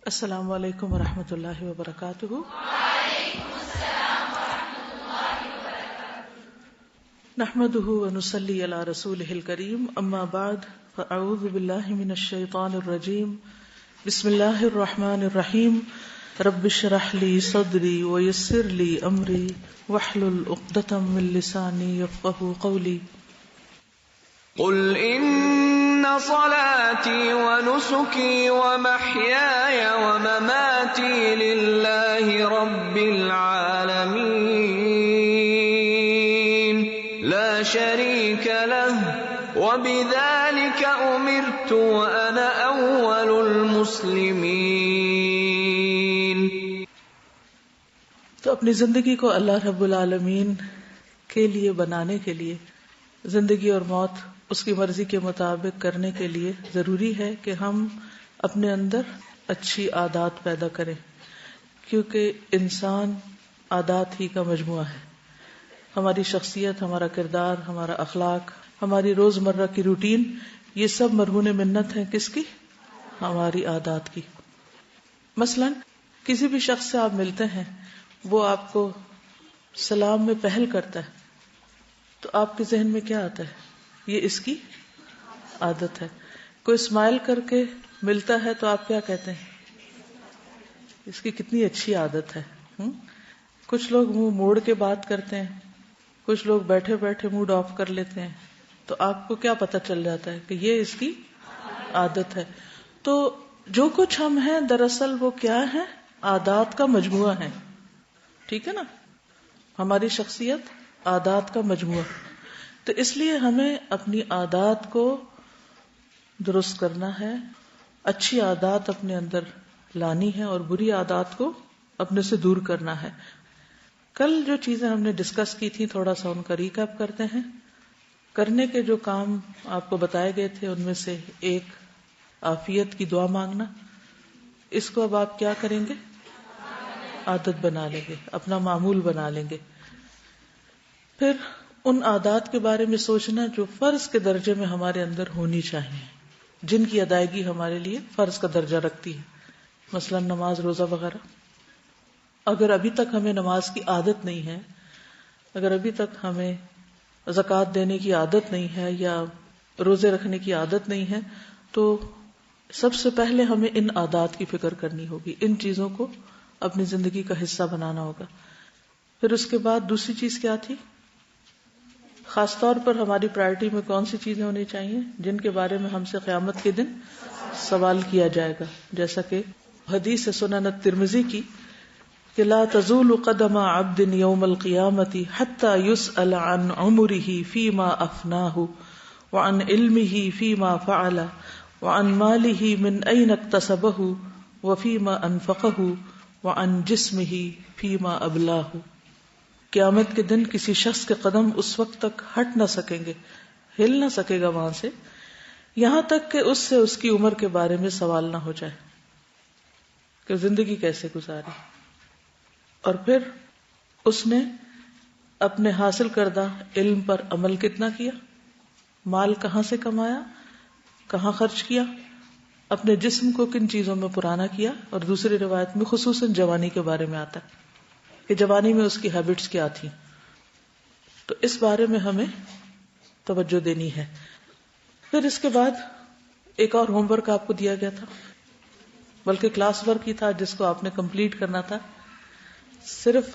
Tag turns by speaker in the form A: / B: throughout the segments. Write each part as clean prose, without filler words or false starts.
A: السلام علیکم ورحمۃ اللہ وبرکاتہ۔
B: وعلیکم السلام ورحمۃ اللہ وبرکاتہ۔
A: نحمده ونصلی علی رسولہ الکریم، اما بعد فاعوذ باللہ من الشیطان الرجیم، بسم اللہ الرحمن الرحیم، رب اشرح لی صدری ویسر لی امری واحلل عقدۃ من لسانی یفقهوا قولی۔
C: قل ان صلاتي ونسكي ومحياي ومماتي لله رب العالمين لا شريك له وبذلك أمرت وأنا أول المسلمين۔
A: تو اپنی زندگی کو اللہ رب العالمین کے لیے بنانے کے لیے، زندگی اور موت اس کی مرضی کے مطابق کرنے کے لیے ضروری ہے کہ ہم اپنے اندر اچھی عادات پیدا کریں، کیونکہ انسان عادات ہی کا مجموعہ ہے۔ ہماری شخصیت، ہمارا کردار، ہمارا اخلاق، ہماری روزمرہ کی روٹین، یہ سب مرہون منت ہیں کس کی؟ ہماری عادات کی۔ مثلا کسی بھی شخص سے آپ ملتے ہیں، وہ آپ کو سلام میں پہل کرتا ہے، تو آپ کے ذہن میں کیا آتا ہے؟ یہ اس کی عادت ہے۔ کوئی اسمائل کر کے ملتا ہے تو آپ کیا کہتے ہیں؟ اس کی کتنی اچھی عادت ہے۔ کچھ لوگ منہ موڑ کے بات کرتے ہیں، کچھ لوگ بیٹھے بیٹھے موڈ آف کر لیتے ہیں، تو آپ کو کیا پتہ چل جاتا ہے کہ یہ اس کی عادت ہے۔ تو جو کچھ ہم ہیں دراصل وہ کیا ہے؟ عادات کا مجموعہ ہے، ٹھیک ہے نا؟ ہماری شخصیت عادات کا مجموعہ، تو اس لیے ہمیں اپنی عادات کو درست کرنا ہے، اچھی عادات اپنے اندر لانی ہے اور بری عادات کو اپنے سے دور کرنا ہے۔ کل جو چیزیں ہم نے ڈسکس کی تھیں تھوڑا سا ان کا ریکیپ کرتے ہیں۔ کرنے کے جو کام آپ کو بتائے گئے تھے ان میں سے ایک عافیت کی دعا مانگنا، اس کو اب آپ کیا کریں گے؟ عادت بنا لیں گے، اپنا معمول بنا لیں گے۔ پھر ان عادات کے بارے میں سوچنا جو فرض کے درجے میں ہمارے اندر ہونی چاہیے، جن کی ادائیگی ہمارے لیے فرض کا درجہ رکھتی ہے، مثلا نماز، روزہ وغیرہ۔ اگر ابھی تک ہمیں نماز کی عادت نہیں ہے، اگر ابھی تک ہمیں زکوٰۃ دینے کی عادت نہیں ہے یا روزے رکھنے کی عادت نہیں ہے، تو سب سے پہلے ہمیں ان عادات کی فکر کرنی ہوگی، ان چیزوں کو اپنی زندگی کا حصہ بنانا ہوگا۔ پھر اس کے بعد دوسری چیز کیا تھی؟ خاص طور پر ہماری پرائرٹی میں کون سی چیزیں ہونی چاہیے جن کے بارے میں ہم سے قیامت کے دن سوال کیا جائے گا، جیسا کہ حدیث سنن الترمذی کی کہ لا تزول قدم عبد یوم القیامۃ حتی یسأل عن عمرہ فیما افناہ وعن علمہ فیما فعل وعن مالہ من این اکتسبہ وفیما انفقہ وعن جسمہ فیما ابلاہ۔ قیامت کے دن کسی شخص کے قدم اس وقت تک ہٹ نہ سکیں گے، ہل نہ سکے گا وہاں سے، یہاں تک کہ اس سے اس کی عمر کے بارے میں سوال نہ ہو جائے کہ زندگی کیسے گزاری، اور پھر اس نے اپنے حاصل کردہ علم پر عمل کتنا کیا، مال کہاں سے کمایا، کہاں خرچ کیا، اپنے جسم کو کن چیزوں میں پرانا کیا، اور دوسری روایت میں خصوصاً جوانی کے بارے میں آتا ہے کہ جوانی میں اس کی ہیبٹس کیا تھی۔ تو اس بارے میں ہمیں توجہ دینی ہے۔ پھر اس کے بعد ایک اور ہوم ورک آپ کو دیا گیا تھا، بلکہ کلاس ورک ہی تھا جس کو آپ نے کمپلیٹ کرنا تھا، صرف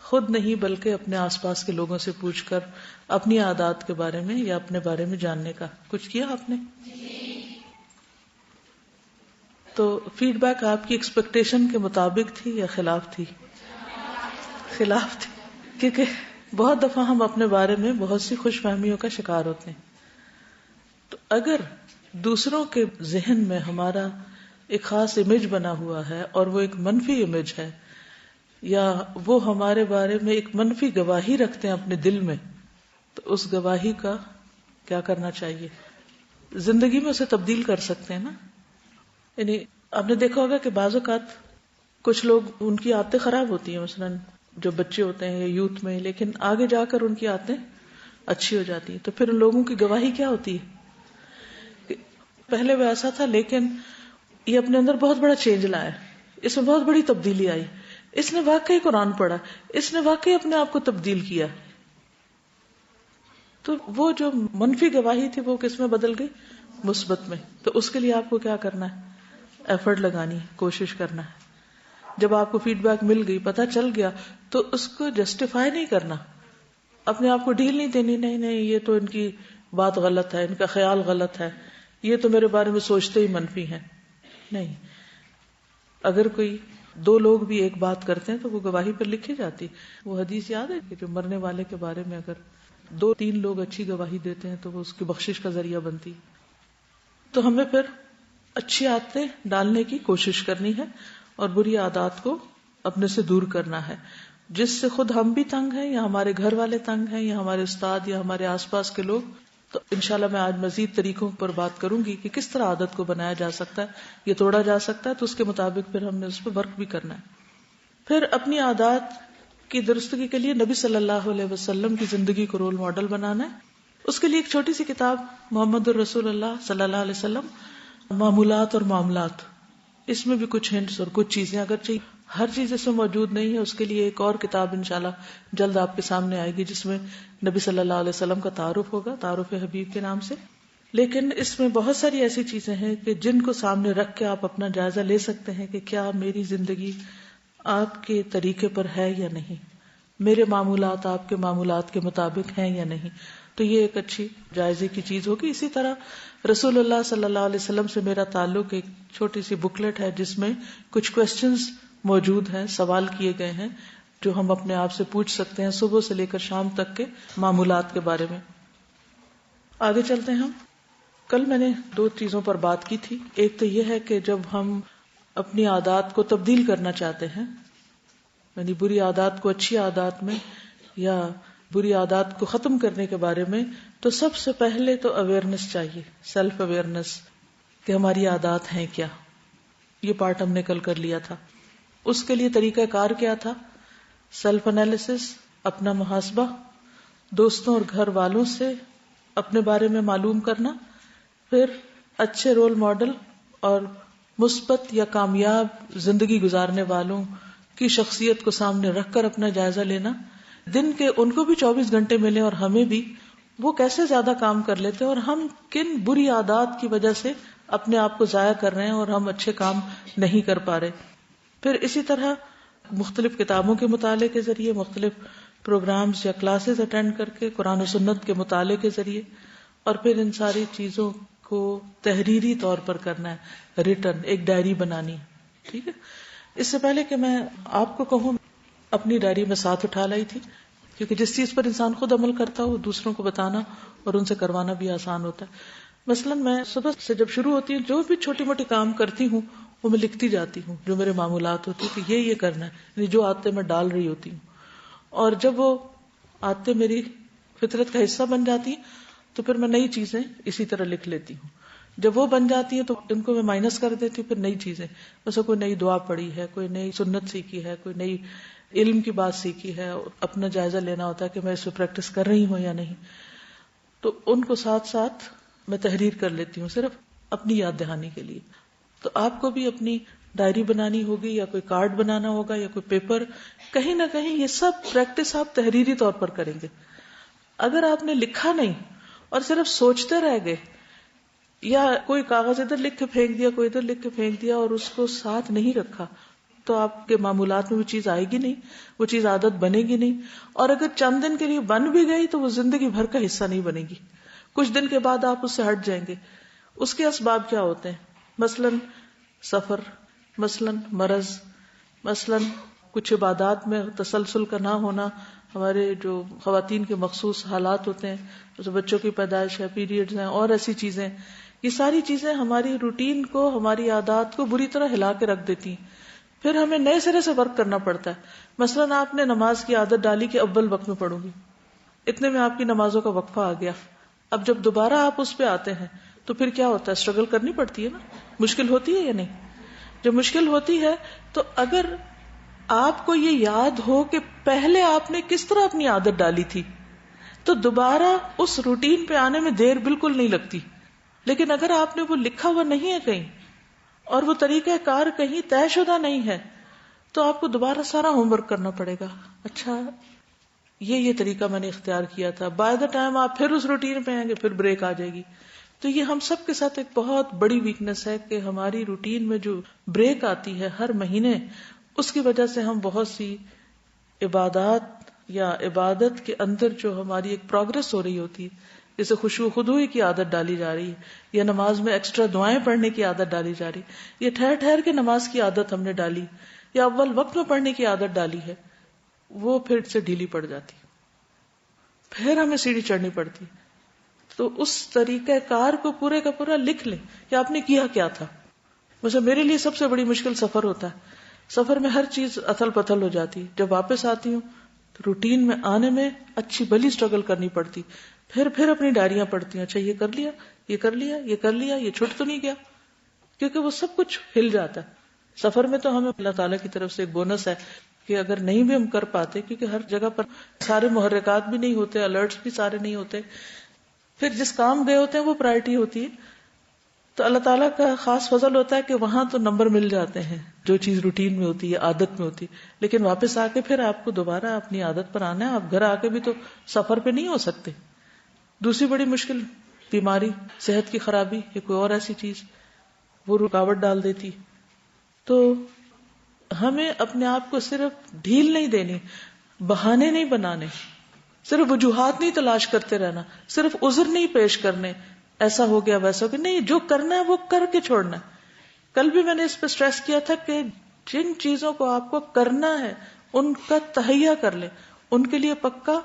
A: خود نہیں بلکہ اپنے آس پاس کے لوگوں سے پوچھ کر اپنی عادات کے بارے میں یا اپنے بارے میں جاننے کا۔ کچھ کیا آپ نے؟ تو فیڈ بیک آپ کی ایکسپیکٹیشن کے مطابق تھی یا خلاف تھی؟ خلاف تھی، کیونکہ بہت دفعہ ہم اپنے بارے میں بہت سی خوش فہمیوں کا شکار ہوتے ہیں۔ تو اگر دوسروں کے ذہن میں ہمارا ایک خاص امیج بنا ہوا ہے اور وہ ایک منفی امیج ہے، یا وہ ہمارے بارے میں ایک منفی گواہی رکھتے ہیں اپنے دل میں، تو اس گواہی کا کیا کرنا چاہیے؟ زندگی میں اسے تبدیل کر سکتے ہیں نا۔ یعنی آپ نے دیکھا ہوگا کہ بعض اوقات کچھ لوگ ان کی عادتیں خراب ہوتی ہیں، مثلا جو بچے ہوتے ہیں یا یوتھ میں، لیکن آگے جا کر ان کی عادتیں اچھی ہو جاتی ہیں، تو پھر ان لوگوں کی گواہی کیا ہوتی ہے کہ پہلے وہ ایسا تھا لیکن یہ اپنے اندر بہت بڑا چینج لایا، اس میں بہت بڑی تبدیلی آئی، اس نے واقعی قرآن پڑھا، اس نے واقعی اپنے آپ کو تبدیل کیا. تو وہ جو منفی گواہی تھی وہ کس میں بدل گئی؟ مثبت میں. تو اس کے لیے آپ کو کیا کرنا ہے؟ ایفرٹ لگانی ہے، کوشش کرنا ہے. جب آپ کو فیڈ بیک مل گئی، پتہ چل گیا، تو اس کو جسٹیفائی نہیں کرنا، اپنے آپ کو ڈھیل نہیں دینی، نہیں یہ تو ان کی بات غلط ہے، ان کا خیال غلط ہے، یہ تو میرے بارے میں سوچتے ہی منفی ہیں. نہیں، اگر کوئی دو لوگ بھی ایک بات کرتے ہیں تو وہ گواہی پر لکھی جاتی. وہ حدیث یاد ہے کہ جو مرنے والے کے بارے میں اگر 2-3 لوگ اچھی گواہی دیتے ہیں تو وہ اس کی بخشش کا ذریعہ بنتی. تو ہمیں پھر اچھی عادتیں ڈالنے کی کوشش کرنی ہے اور بری عادات کو اپنے سے دور کرنا ہے، جس سے خود ہم بھی تنگ ہیں یا ہمارے گھر والے تنگ ہیں یا ہمارے استاد یا ہمارے آس پاس کے لوگ. تو انشاءاللہ میں آج مزید طریقوں پر بات کروں گی کہ کس طرح عادت کو بنایا جا سکتا ہے، یہ توڑا جا سکتا ہے. تو اس کے مطابق پھر ہم نے اس پہ ورک بھی کرنا ہے. پھر اپنی عادات کی درستگی کے لیے نبی صلی اللہ علیہ وسلم کی زندگی کو رول ماڈل بنانا ہے. اس کے لیے ایک چھوٹی سی کتاب محمد الرسول اللہ صلی اللہ علیہ وسلم، معمولات اور معاملات. اس میں بھی کچھ ہنٹس اور کچھ چیزیں، اگرچہ ہر چیز اس میں موجود نہیں ہے، اس کے لیے ایک اور کتاب انشاءاللہ جلد آپ کے سامنے آئے گی جس میں نبی صلی اللہ علیہ وسلم کا تعارف ہوگا، تعارف حبیب کے نام سے. لیکن اس میں بہت ساری ایسی چیزیں ہیں کہ جن کو سامنے رکھ کے آپ اپنا جائزہ لے سکتے ہیں کہ کیا میری زندگی آپ کے طریقے پر ہے یا نہیں، میرے معمولات آپ کے معمولات کے مطابق ہیں یا نہیں. تو یہ ایک اچھی جائزے کی چیز ہوگی. اسی طرح رسول اللہ صلی اللہ علیہ وسلم سے میرا تعلق ایک چھوٹی سی بکلیٹ ہے جس میں کچھ کوسچنز موجود ہیں، سوال کیے گئے ہیں جو ہم اپنے آپ سے پوچھ سکتے ہیں صبح سے لے کر شام تک کے معمولات کے بارے میں. آگے چلتے ہیں. ہم کل میں نے 2 چیزوں پر بات کی تھی. ایک تو یہ ہے کہ جب ہم اپنی عادات کو تبدیل کرنا چاہتے ہیں، یعنی بری عادات کو اچھی عادات میں یا بری عادات کو ختم کرنے کے بارے میں، تو سب سے پہلے تو اویئرنس چاہیے، سیلف اویئرنس کہ ہماری عادات ہیں کیا. یہ پارٹ ہم نے کل کر لیا تھا. اس کے لیے طریقہ کار کیا تھا؟ سیلف انالیسس، اپنا محاسبہ، دوستوں اور گھر والوں سے اپنے بارے میں معلوم کرنا، پھر اچھے رول ماڈل اور مثبت یا کامیاب زندگی گزارنے والوں کی شخصیت کو سامنے رکھ کر اپنا جائزہ لینا. دن کے ان کو بھی 24 گھنٹے ملے اور ہمیں بھی، وہ کیسے زیادہ کام کر لیتے اور ہم کن بری عادات کی وجہ سے اپنے آپ کو ضائع کر رہے ہیں اور ہم اچھے کام نہیں کر پا رہے. پھر اسی طرح مختلف کتابوں کے مطالعے کے ذریعے، مختلف پروگرامز یا کلاسز اٹینڈ کر کے، قرآن و سنت کے مطالعے کے ذریعے، اور پھر ان ساری چیزوں کو تحریری طور پر کرنا ہے، ریٹن، ایک ڈائری بنانی. ٹھیک ہے. اس سے پہلے کہ میں آپ کو کہوں، اپنی ڈائری میں ساتھ اٹھا لائی تھی، کیونکہ جس چیز پر انسان خود عمل کرتا ہو دوسروں کو بتانا اور ان سے کروانا بھی آسان ہوتا ہے. مثلا میں صبح سے جب شروع ہوتی ہوں، جو بھی چھوٹی موٹی کام کرتی ہوں وہ میں لکھتی جاتی ہوں، جو میرے معمولات ہوتی ہیں کہ یہ کرنا ہے، یعنی جو عادتیں میں ڈال رہی ہوتی ہوں. اور جب وہ عادتیں میری فطرت کا حصہ بن جاتی ہیں تو پھر میں نئی چیزیں اسی طرح لکھ لیتی ہوں. جب وہ بن جاتی ہیں تو ان کو میں مائنس کر دیتی ہوں. پھر نئی چیزیں، ویسے کوئی نئی دعا پڑھی ہے، کوئی نئی سنت سیکھی ہے، کوئی نئی علم کی بات سیکھی ہے، اپنا جائزہ لینا ہوتا ہے کہ میں اس پہ پریکٹس کر رہی ہوں یا نہیں. تو ان کو ساتھ ساتھ میں تحریر کر لیتی ہوں، صرف اپنی یاد دہانی کے لیے. تو آپ کو بھی اپنی ڈائری بنانی ہوگی یا کوئی کارڈ بنانا ہوگا یا کوئی پیپر، کہیں نہ کہیں یہ سب پریکٹس آپ تحریری طور پر کریں گے. اگر آپ نے لکھا نہیں اور صرف سوچتے رہ گئے، یا کوئی کاغذ ادھر لکھ کے پھینک دیا، کوئی ادھر لکھ کے پھینک دیا اور اس کو ساتھ نہیں رکھا، تو آپ کے معمولات میں وہ چیز آئے گی نہیں، وہ چیز عادت بنے گی نہیں. اور اگر چند دن کے لیے بن بھی گئی تو وہ زندگی بھر کا حصہ نہیں بنے گی. کچھ دن کے بعد آپ اس سے ہٹ جائیں گے. اس کے اسباب کیا ہوتے ہیں؟ مثلاً سفر، مثلاً مرض، مثلاً کچھ عبادات میں تسلسل کا نہ ہونا، ہمارے جو خواتین کے مخصوص حالات ہوتے ہیں، جیسے بچوں کی پیدائش ہے، پیریڈز ہیں اور ایسی چیزیں. یہ ساری چیزیں ہماری روٹین کو، ہماری عادات کو بری طرح ہلا کے رکھ دیتی ہیں. پھر ہمیں نئے سرے سے ورک کرنا پڑتا ہے. مثلاً آپ نے نماز کی عادت ڈالی کہ اول وقت میں پڑھوں گی، اتنے میں آپ کی نمازوں کا وقفہ آ گیا. اب جب دوبارہ آپ اس پہ آتے ہیں تو پھر کیا ہوتا ہے؟ اسٹرگل کرنی پڑتی ہے نا. مشکل ہوتی ہے یا نہیں؟ جب مشکل ہوتی ہے تو اگر آپ کو یہ یاد ہو کہ پہلے آپ نے کس طرح اپنی عادت ڈالی تھی تو دوبارہ اس روٹین پہ آنے میں دیر بالکل نہیں لگتی. لیکن اگر آپ نے وہ لکھا ہوا نہیں ہے کہیں اور وہ طریقہ کار کہیں طے شدہ نہیں ہے تو آپ کو دوبارہ سارا ہوم ورک کرنا پڑے گا. اچھا یہ طریقہ میں نے اختیار کیا تھا. بائی دا ٹائم آپ پھر اس روٹین پہ آئیں گے پھر بریک آ جائے گی. تو یہ ہم سب کے ساتھ ایک بہت بڑی ویکنس ہے کہ ہماری روٹین میں جو بریک آتی ہے ہر مہینے، اس کی وجہ سے ہم بہت سی عبادات یا عبادت کے اندر جو ہماری ایک پروگرس ہو رہی ہوتی ہے، جیسے خشوع خضوع کی عادت ڈالی جا رہی ہے، یا نماز میں ایکسٹرا دعائیں پڑھنے کی عادت ڈالی جا رہی ہے، یا ٹھہر ٹھہر کے نماز کی عادت ہم نے ڈالی، یا اول وقت میں پڑھنے کی عادت ڈالی ہے، وہ پھر سے ڈھیلی پڑ جاتی، پھر ہمیں سیڑھی چڑھنی پڑتی. تو اس طریقہ کار کو پورے کا پورا لکھ لیں کہ آپ نے کیا کیا تھا. ویسے میرے لیے سب سے بڑی مشکل سفر ہوتا ہے. سفر میں ہر چیز اتھل پتھل ہو جاتی. جب واپس آتی ہوں تو روٹین میں آنے میں اچھی بھلی اسٹرگل کرنی پڑتی. پھر اپنی ڈائریاں پڑھتی ہوں، اچھا یہ کر لیا، یہ کر لیا، یہ کر لیا، یہ چھوٹ تو نہیں گیا، کیونکہ وہ سب کچھ ہل جاتا ہے. سفر میں تو ہمیں اللہ تعالیٰ کی طرف سے ایک بونس ہے کہ اگر نہیں بھی ہم کر پاتے، کیونکہ ہر جگہ پر سارے محرکات بھی نہیں ہوتے، الرٹس بھی سارے نہیں ہوتے، پھر جس کام گئے ہوتے ہیں وہ پرائرٹی ہوتی ہے. تو اللہ تعالیٰ کا خاص فضل ہوتا ہے کہ وہاں تو نمبر مل جاتے ہیں جو چیز روٹین میں ہوتی ہے، عادت میں ہوتی ہے. لیکن واپس آ کے پھر آپ کو دوبارہ اپنی عادت پر آنا ہے. آپ گھر آ کے بھی تو سفر پہ نہیں ہو سکتے. دوسری بڑی مشکل بیماری، صحت کی خرابی یا کوئی اور ایسی چیز، وہ رکاوٹ ڈال دیتی. تو ہمیں اپنے آپ کو صرف ڈھیل نہیں دینی، بہانے نہیں بنانے، صرف وجوہات نہیں تلاش کرتے رہنا، صرف عذر نہیں پیش کرنے، ایسا ہو گیا ویسا ہو گیا. نہیں، جو کرنا ہے وہ کر کے چھوڑنا ہے. کل بھی میں نے اس پہ سٹریس کیا تھا کہ جن چیزوں کو آپ کو کرنا ہے ان کا تہیہ کر لیں، ان کے لیے پکا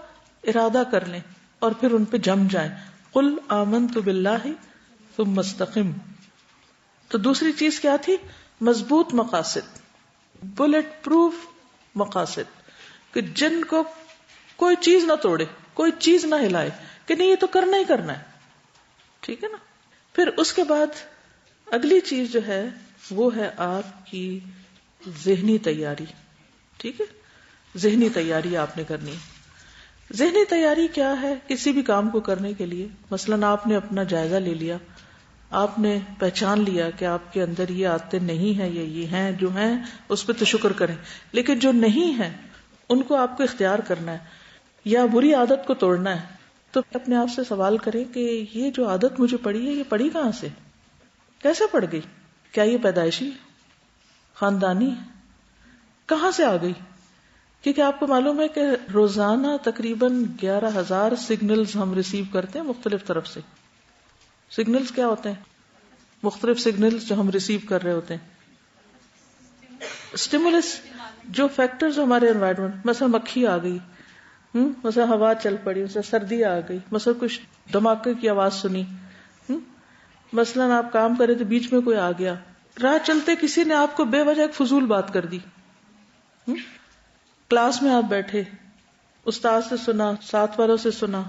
A: ارادہ کر لیں اور پھر ان پہ جم جائیں. قل آمنت باللہ ثم استقم. تو دوسری چیز کیا تھی؟ مضبوط مقاصد، بلٹ پروف مقاصد، کہ جن کو کوئی چیز نہ توڑے، کوئی چیز نہ ہلائے، کہ نہیں یہ تو کرنا ہی کرنا ہے. ٹھیک ہے نا. پھر اس کے بعد اگلی چیز جو ہے وہ ہے آپ کی ذہنی تیاری. ٹھیک ہے، ذہنی تیاری آپ نے کرنی ہے. ذہنی تیاری کیا ہے؟ کسی بھی کام کو کرنے کے لیے مثلاً آپ نے اپنا جائزہ لے لیا، آپ نے پہچان لیا کہ آپ کے اندر یہ عادتیں نہیں ہیں یا یہ ہیں، جو ہیں اس پہ تو شکر کریں، لیکن جو نہیں ہیں ان کو آپ کو اختیار کرنا ہے یا بری عادت کو توڑنا ہے. تو اپنے آپ سے سوال کریں کہ یہ جو عادت مجھے پڑی ہے یہ پڑی کہاں سے، کیسے پڑ گئی؟ کیا یہ پیدائشی، خاندانی، کہاں سے آ گئی؟ کیونکہ آپ کو معلوم ہے کہ روزانہ تقریباً 11,000 سگنلز ہم ریسیو کرتے ہیں مختلف طرف سے. سگنلز کیا ہوتے ہیں؟ مختلف سگنلز جو ہم ریسیو کر رہے ہوتے ہیں. اسٹیمولس، جو فیکٹرز ہمارے انوائرمنٹ، مثلا مکھی آ گئی، مثلا ہوا چل پڑی، مثلا سردی آ گئی، مثلا کچھ دھماکے کی آواز سنی، مثلا آپ کام کرے تو بیچ میں کوئی آ گیا، راہ چلتے کسی نے آپ کو بے وجہ ایک فضول بات کر دی، کلاس میں آپ بیٹھے، استاد سے سنا، ساتھ والوں سے سنا،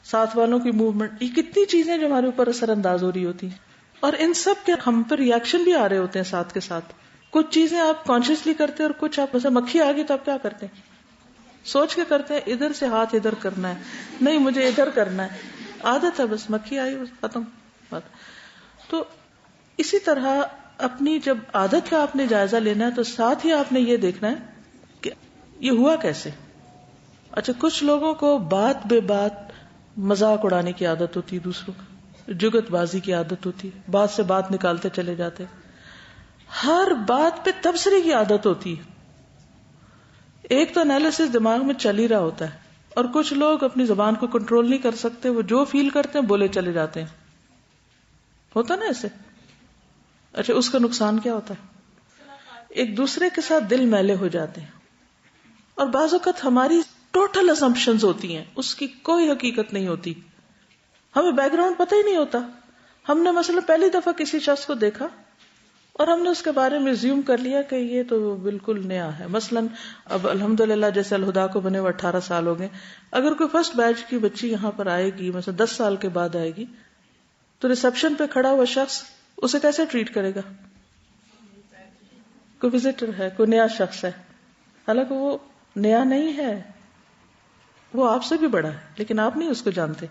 A: ساتھ والوں کی موومنٹ، یہ کتنی چیزیں جو ہمارے اوپر اثر انداز ہو رہی ہوتی ہیں، اور ان سب کے ہم پر ریئیکشن بھی آ رہے ہوتے ہیں ساتھ کے ساتھ. کچھ چیزیں آپ کانشیسلی کرتے ہیں اور کچھ آپ، مثلا مکھی آ گئی تو آپ کیا کرتے ہیں؟ سوچ کے کرتے ہیں، ادھر سے ہاتھ ادھر کرنا ہے، نہیں مجھے ادھر کرنا ہے، عادت ہے، بس مکھی آئی بس ختم بات. تو اسی طرح اپنی جب عادت کا آپ نے جائزہ لینا ہے تو ساتھ ہی آپ نے یہ دیکھنا ہے کہ یہ ہوا کیسے. اچھا، کچھ لوگوں کو بات بے بات مذاق اڑانے کی عادت ہوتی ہے، دوسروں کا جگت بازی کی عادت ہوتی ہے، بات سے بات نکالتے چلے جاتے، ہر بات پہ تبصرے کی عادت ہوتی ہے. ایک تو انالیسس دماغ میں چل ہی رہا ہوتا ہے، اور کچھ لوگ اپنی زبان کو کنٹرول نہیں کر سکتے، وہ جو فیل کرتے ہیں بولے چلے جاتے ہیں. ہوتا نا ایسے؟ اچھا، اس کا نقصان کیا ہوتا ہے؟ ایک دوسرے کے ساتھ دل میلے ہو جاتے ہیں، اور بعض اوقات ہماری ٹوٹل اسمپشنز ہوتی ہیں، اس کی کوئی حقیقت نہیں ہوتی، ہمیں بیک گراؤنڈ پتہ ہی نہیں ہوتا. ہم نے مثلا پہلی دفعہ کسی شخص کو دیکھا اور ہم نے اس کے بارے میں زیوم کر لیا کہ یہ تو بالکل نیا ہے. مثلا اب الحمدللہ جیسے الہدا کو بنے 18 سال ہو گئے، اگر کوئی فرسٹ بیچ کی بچی یہاں پر آئے گی، مثلا 10 سال کے بعد آئے گی، تو ریسپشن پہ کھڑا ہوا شخص اسے کیسے ٹریٹ کرے گا؟ کوئی وزٹر ہے، کوئی نیا شخص ہے، حالانکہ وہ نیا نہیں ہے، وہ آپ سے بھی بڑا ہے، لیکن آپ نہیں اس کو جانتے.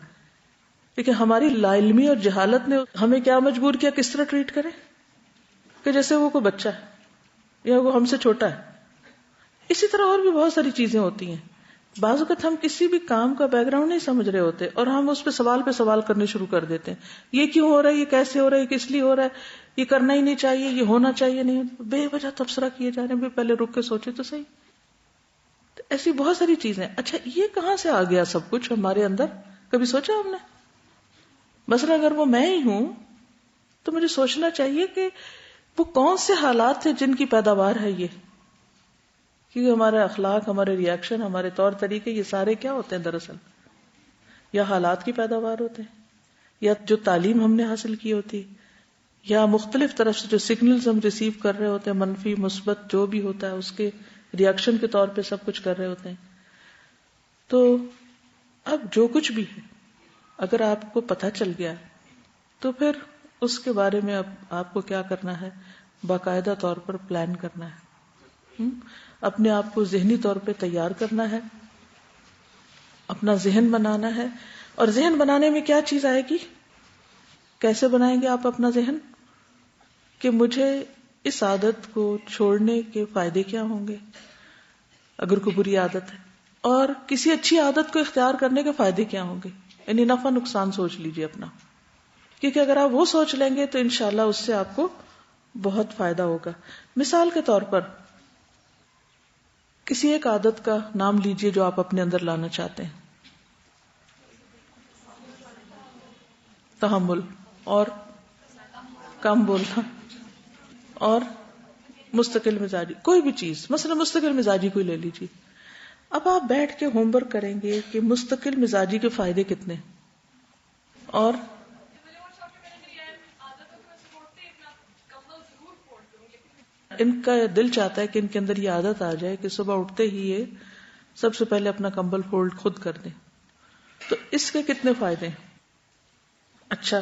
A: لیکن ہماری لا علمی اور جہالت نے ہمیں کیا مجبور کیا، کس طرح ٹریٹ کریں. کہ جیسے وہ کوئی بچہ ہے یا وہ ہم سے چھوٹا ہے. اسی طرح اور بھی بہت ساری چیزیں ہوتی ہیں. بعض اوقات ہم کسی بھی کام کا بیک گراؤنڈ نہیں سمجھ رہے ہوتے اور ہم اس پہ سوال کرنے شروع کر دیتے ہیں. یہ کیوں ہو رہا ہے, یہ کیسے ہو رہا ہے, یہ کس لیے ہو رہا ہے, یہ کرنا ہی نہیں چاہیے, یہ ہونا چاہیے نہیں. بے وجہ تبصرہ کیے جا رہے ہیں. پہلے رک کے سوچے تو صحیح. تو ایسی بہت ساری چیزیں. اچھا یہ کہاں سے آ گیا سب کچھ ہمارے اندر؟ کبھی سوچا ہم نے؟ مثلا اگر وہ میں ہی ہوں تو مجھے سوچنا چاہیے کہ وہ کون سے حالات تھے جن کی پیداوار ہے یہ. کیونکہ ہمارا اخلاق, ہمارے ریئیکشن, ہمارے طور طریقے, یہ سارے کیا ہوتے ہیں دراصل؟ یا حالات کی پیداوار ہوتے ہیں, یا جو تعلیم ہم نے حاصل کی ہوتی, یا مختلف طرف سے جو سگنلز ہم ریسیو کر رہے ہوتے ہیں, منفی مثبت جو بھی ہوتا ہے اس کے ریئیکشن کے طور پہ سب کچھ کر رہے ہوتے ہیں. تو اب جو کچھ بھی ہے اگر آپ کو پتہ چل گیا تو پھر اس کے بارے میں اب آپ کو کیا کرنا ہے؟ باقاعدہ طور پر پلان کرنا ہے, اپنے آپ کو ذہنی طور پہ تیار کرنا ہے, اپنا ذہن بنانا ہے. اور ذہن بنانے میں کیا چیز آئے گی؟ کیسے بنائیں گے آپ اپنا ذہن؟ کہ مجھے اس عادت کو چھوڑنے کے فائدے کیا ہوں گے اگر کوئی بری عادت ہے, اور کسی اچھی عادت کو اختیار کرنے کے فائدے کیا ہوں گے. یعنی نفع نقصان سوچ لیجئے اپنا, کیونکہ اگر آپ وہ سوچ لیں گے تو انشاءاللہ اس سے آپ کو بہت فائدہ ہوگا. مثال کے طور پر کسی ایک عادت کا نام لیجئے جو آپ اپنے اندر لانا چاہتے ہیں. تحمل, اور کم بولنا, اور مستقل مزاجی. کوئی بھی چیز, مثلا مستقل مزاجی کوئی لے لیجیے. اب آپ بیٹھ کے ہوم ورک کریں گے کہ مستقل مزاجی کے فائدے کتنے, اور ان کا دل چاہتا ہے کہ ان کے اندر یہ عادت آ جائے کہ صبح اٹھتے ہی یہ سب سے پہلے اپنا کمبل فولڈ خود کر دیں. تو اس کے کتنے فائدے ہیں؟ اچھا,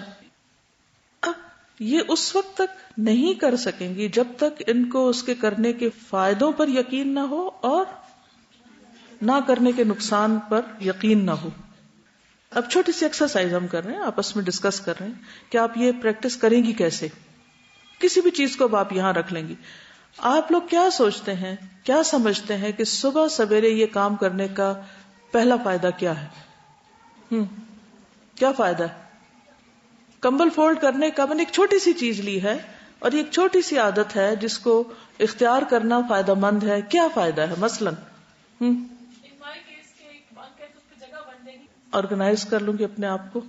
A: اب یہ اس وقت تک نہیں کر سکیں گی جب تک ان کو اس کے کرنے کے فائدوں پر یقین نہ ہو اور نہ کرنے کے نقصان پر یقین نہ ہو. اب چھوٹی سی ایکسرسائز ہم کر رہے ہیں, آپس میں ڈسکس کر رہے ہیں کہ آپ یہ پریکٹس کریں گی کیسے. کسی بھی چیز کو اب آپ یہاں رکھ لیں گی. آپ لوگ کیا سوچتے ہیں, کیا سمجھتے ہیں کہ صبح سویرے یہ کام کرنے کا پہلا فائدہ کیا ہے؟ کیا فائدہ ہے؟ کمبل فولڈ کرنے کا. میں نے ایک چھوٹی سی چیز لی ہے اور یہ ایک چھوٹی سی عادت ہے جس کو اختیار کرنا فائدہ مند ہے. کیا فائدہ ہے؟ مثلاً آرگنائز کر لوں گی اپنے آپ کو.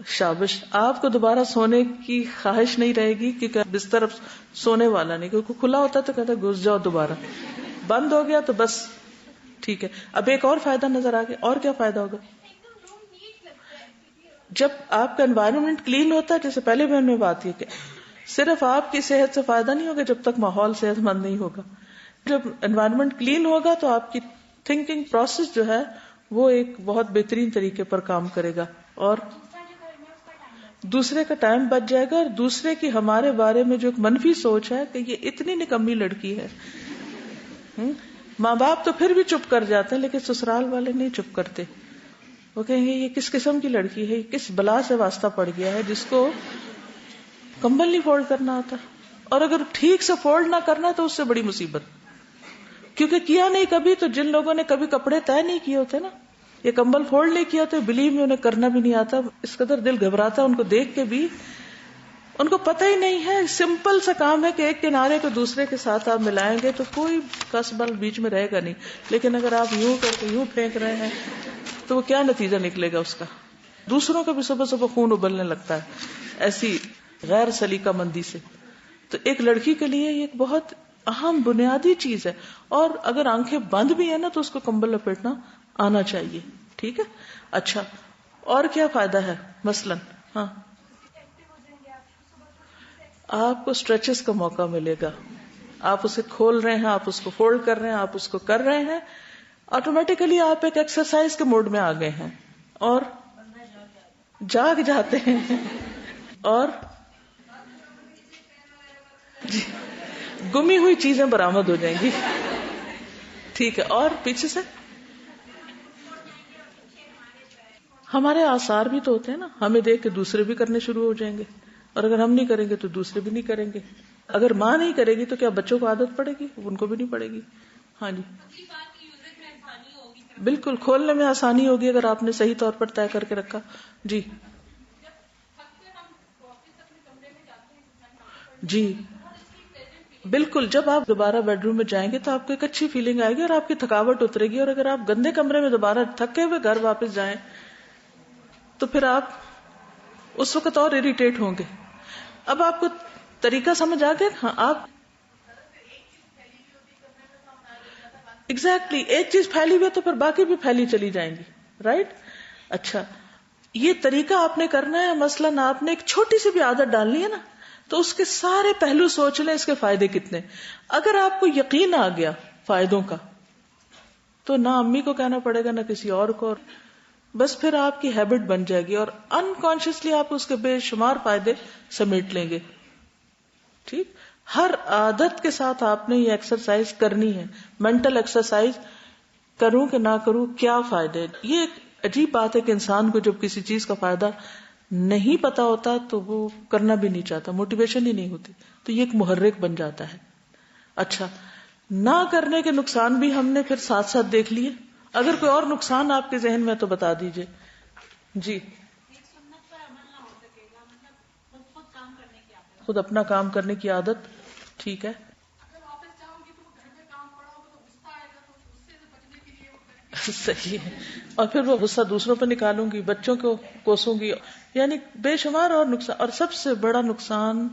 A: شابش, آپ کو دوبارہ سونے کی خواہش نہیں رہے گی کیونکہ بستر اب سونے والا نہیں, کیونکہ کھلا ہوتا تو کہتا گھس جاؤ, دوبارہ بند ہو گیا تو بس ٹھیک ہے. اب ایک اور فائدہ نظر آ گیا. اور کیا فائدہ ہوگا؟ جب آپ کا انوائرمنٹ کلین ہوتا ہے, جیسے پہلے بھی ہم نے بات کی کہ صرف آپ کی صحت سے فائدہ نہیں ہوگا جب تک ماحول صحت مند نہیں ہوگا. جب انوائرمنٹ کلین ہوگا تو آپ کی تھنکنگ پروسیس جو ہے وہ ایک بہت بہترین طریقے پر کام کرے گا, اور دوسرے کا ٹائم بچ جائے گا. اور دوسرے کی ہمارے بارے میں جو ایک منفی سوچ ہے کہ یہ اتنی نکمی لڑکی ہے, ماں باپ تو پھر بھی چپ کر جاتے ہیں لیکن سسرال والے نہیں چپ کرتے. وہ کہیں گے یہ کس قسم کی لڑکی ہے, کس بلا سے واسطہ پڑ گیا ہے جس کو کمبل نہیں فولڈ کرنا آتا, اور اگر ٹھیک سے فولڈ نہ کرنا تو اس سے بڑی مصیبت, کیونکہ کیا نہیں کبھی. تو جن لوگوں نے کبھی کپڑے طے نہیں کیے ہوتے نا, یہ کمبل فولڈ نہیں کیا تو بلیو میں انہیں کرنا بھی نہیں آتا. اس قدر دل گھبراتا ہے ان کو دیکھ کے بھی, ان کو پتہ ہی نہیں ہے. سمپل سا کام ہے کہ ایک کنارے کو دوسرے کے ساتھ آپ ملائیں گے تو کوئی کس بل بیچ میں رہے گا نہیں. لیکن اگر آپ یوں کر کے یوں پھینک رہے ہیں تو وہ کیا نتیجہ نکلے گا اس کا؟ دوسروں کا بھی صبح صبح خون ابلنے لگتا ہے ایسی غیر سلیقہ مندی سے. تو ایک لڑکی کے لیے یہ ایک بہت اہم بنیادی چیز ہے. اور اگر آنکھیں بند بھی ہے نا تو اس کو کمبل لپیٹنا آنا چاہیے. ٹھیک ہے. اچھا, اور کیا فائدہ ہے؟ مثلاً آپ کو اسٹریچز کا موقع ملے گا. آپ اسے کھول رہے ہیں, آپ اس کو فولڈ کر رہے ہیں, آپ اس کو کر رہے ہیں, آٹومیٹیکلی آپ ایک ایکسرسائز کے موڈ میں آ گئے ہیں اور جاگ جاتے ہیں, اور گمی ہوئی چیزیں برآمد ہو جائیں گی. ٹھیک ہے. اور پیچھے سے ہمارے آثار بھی تو ہوتے ہیں نا, ہمیں دیکھ کے دوسرے بھی کرنے شروع ہو جائیں گے. اور اگر ہم نہیں کریں گے تو دوسرے بھی نہیں کریں گے. اگر ماں نہیں کرے گی تو کیا بچوں کو عادت پڑے گی؟ ان کو بھی نہیں پڑے گی. ہاں جی بالکل، کھولنے میں آسانی ہوگی اگر آپ نے صحیح طور پر طے کر کے رکھا. جی جی بالکل، جب آپ دوبارہ بیڈ روم میں جائیں گے تو آپ کو ایک اچھی فیلنگ آئے گی اور آپ کی تھکاوٹ اترے گی. اور اگر آپ گندے کمرے میں دوبارہ تھکے ہوئے گھر واپس جائیں تو پھر آپ اس وقت اور اریٹیٹ ہوں گے. اب آپ کو طریقہ سمجھ آ گیا. ہاں آپ ایگزیکٹلی ایک چیز پھیلی ہوئی تو پھر باقی بھی پھیلی چلی جائیں گی. رائٹ. اچھا یہ طریقہ آپ نے کرنا ہے. مثلاً آپ نے ایک چھوٹی سی بھی عادت ڈالنی ہے نا تو اس کے سارے پہلو سوچ لیں اس کے فائدے کتنے. اگر آپ کو یقین آ گیا فائدوں کا تو نہ امی کو کہنا پڑے گا نہ کسی اور کو، بس پھر آپ کی ہیبٹ بن جائے گی اور انکانشیسلی آپ اس کے بے شمار فائدے سمیٹ لیں گے. ٹھیک. ہر عادت کے ساتھ آپ نے یہ ایکسرسائز کرنی ہے، مینٹل ایکسرسائز. کروں کہ نہ کروں، کیا فائدے. یہ ایک عجیب بات ہے کہ انسان کو جب کسی چیز کا فائدہ نہیں پتا ہوتا تو وہ کرنا بھی نہیں چاہتا، موٹیویشن ہی نہیں ہوتی، تو یہ ایک محرک بن جاتا ہے. اچھا نہ کرنے کے نقصان بھی ہم نے پھر ساتھ ساتھ دیکھ لیے. اگر کوئی اور نقصان آپ کے ذہن میں تو بتا دیجئے. جی خود اپنا کام کرنے کی عادت. ٹھیک ہے صحیح ہے. اور پھر وہ غصہ دوسروں پہ نکالوں گی، بچوں کو کوسوں گی، یعنی بے شمار اور نقصان. اور سب سے بڑا نقصان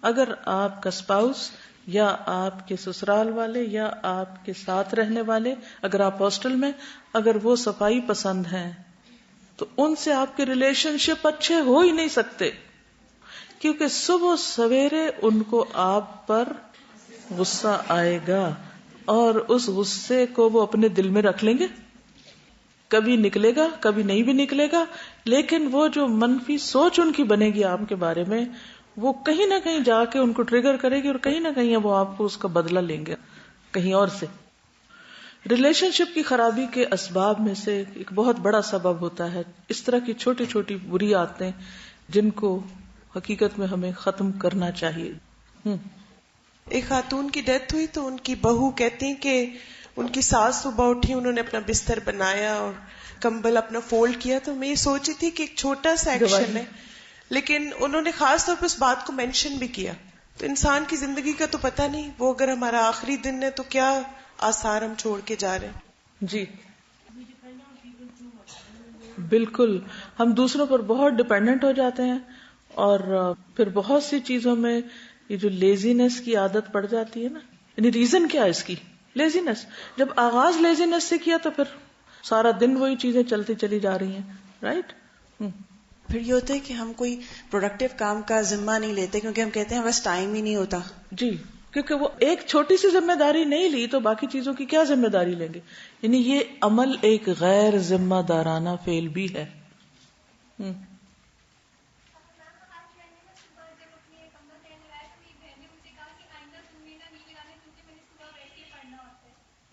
A: اگر آپ کا اسپاؤس یا آپ کے سسرال والے یا آپ کے ساتھ رہنے والے، اگر آپ ہاسٹل میں، اگر وہ صفائی پسند ہیں تو ان سے آپ کے ریلیشن شپ اچھے ہو ہی نہیں سکتے، کیونکہ صبح سویرے ان کو آپ پر غصہ آئے گا اور اس غصے کو وہ اپنے دل میں رکھ لیں گے. کبھی نکلے گا کبھی نہیں بھی نکلے گا، لیکن وہ جو منفی سوچ ان کی بنے گی آپ کے بارے میں وہ کہیں نہ کہیں جا کے ان کو ٹریگر کرے گی اور کہیں نہ کہیں وہ آپ کو اس کا بدلہ لیں گے کہیں اور سے. ریلیشن شپ کی خرابی کے اسباب میں سے ایک بہت بڑا سبب ہوتا ہے اس طرح کی چھوٹی چھوٹی بری عادتیں جن کو حقیقت میں ہمیں ختم کرنا چاہیے.
D: ایک خاتون کی ڈیتھ ہوئی تو ان کی بہو کہتی کہ ان کی ساس صبح اٹھی، انہوں نے اپنا بستر بنایا اور کمبل اپنا فولڈ کیا. تو میں یہ سوچی تھی کہ ایک چھوٹا سا ایکشن ہے لیکن انہوں نے خاص طور پہ اس بات کو مینشن بھی کیا. تو انسان کی زندگی کا تو پتہ نہیں، وہ اگر ہمارا آخری دن ہے تو کیا آثار ہم چھوڑ کے جا رہے ہیں.
A: جی بالکل، ہم دوسروں پر بہت ڈپینڈنٹ ہو جاتے ہیں اور پھر بہت سی چیزوں میں یہ جو لیزینس کی عادت پڑ جاتی ہے نا. یعنی ریزن کیا ہے اس کی؟ لیزینس. جب آغاز لیزینس سے کیا تو پھر سارا دن وہی چیزیں چلتی چلی جا رہی ہیں. رائٹ.
E: پھر یہ ہوتا ہے کہ ہم کوئی پروڈکٹیو کام کا ذمہ نہیں لیتے کیونکہ ہم کہتے ہیں بس ٹائم ہی نہیں ہوتا.
A: جی کیونکہ وہ ایک چھوٹی سی ذمہ داری نہیں لی تو باقی چیزوں کی کیا ذمہ داری لیں گے. یعنی یہ عمل ایک غیر ذمہ دارانہ فعل بھی ہے.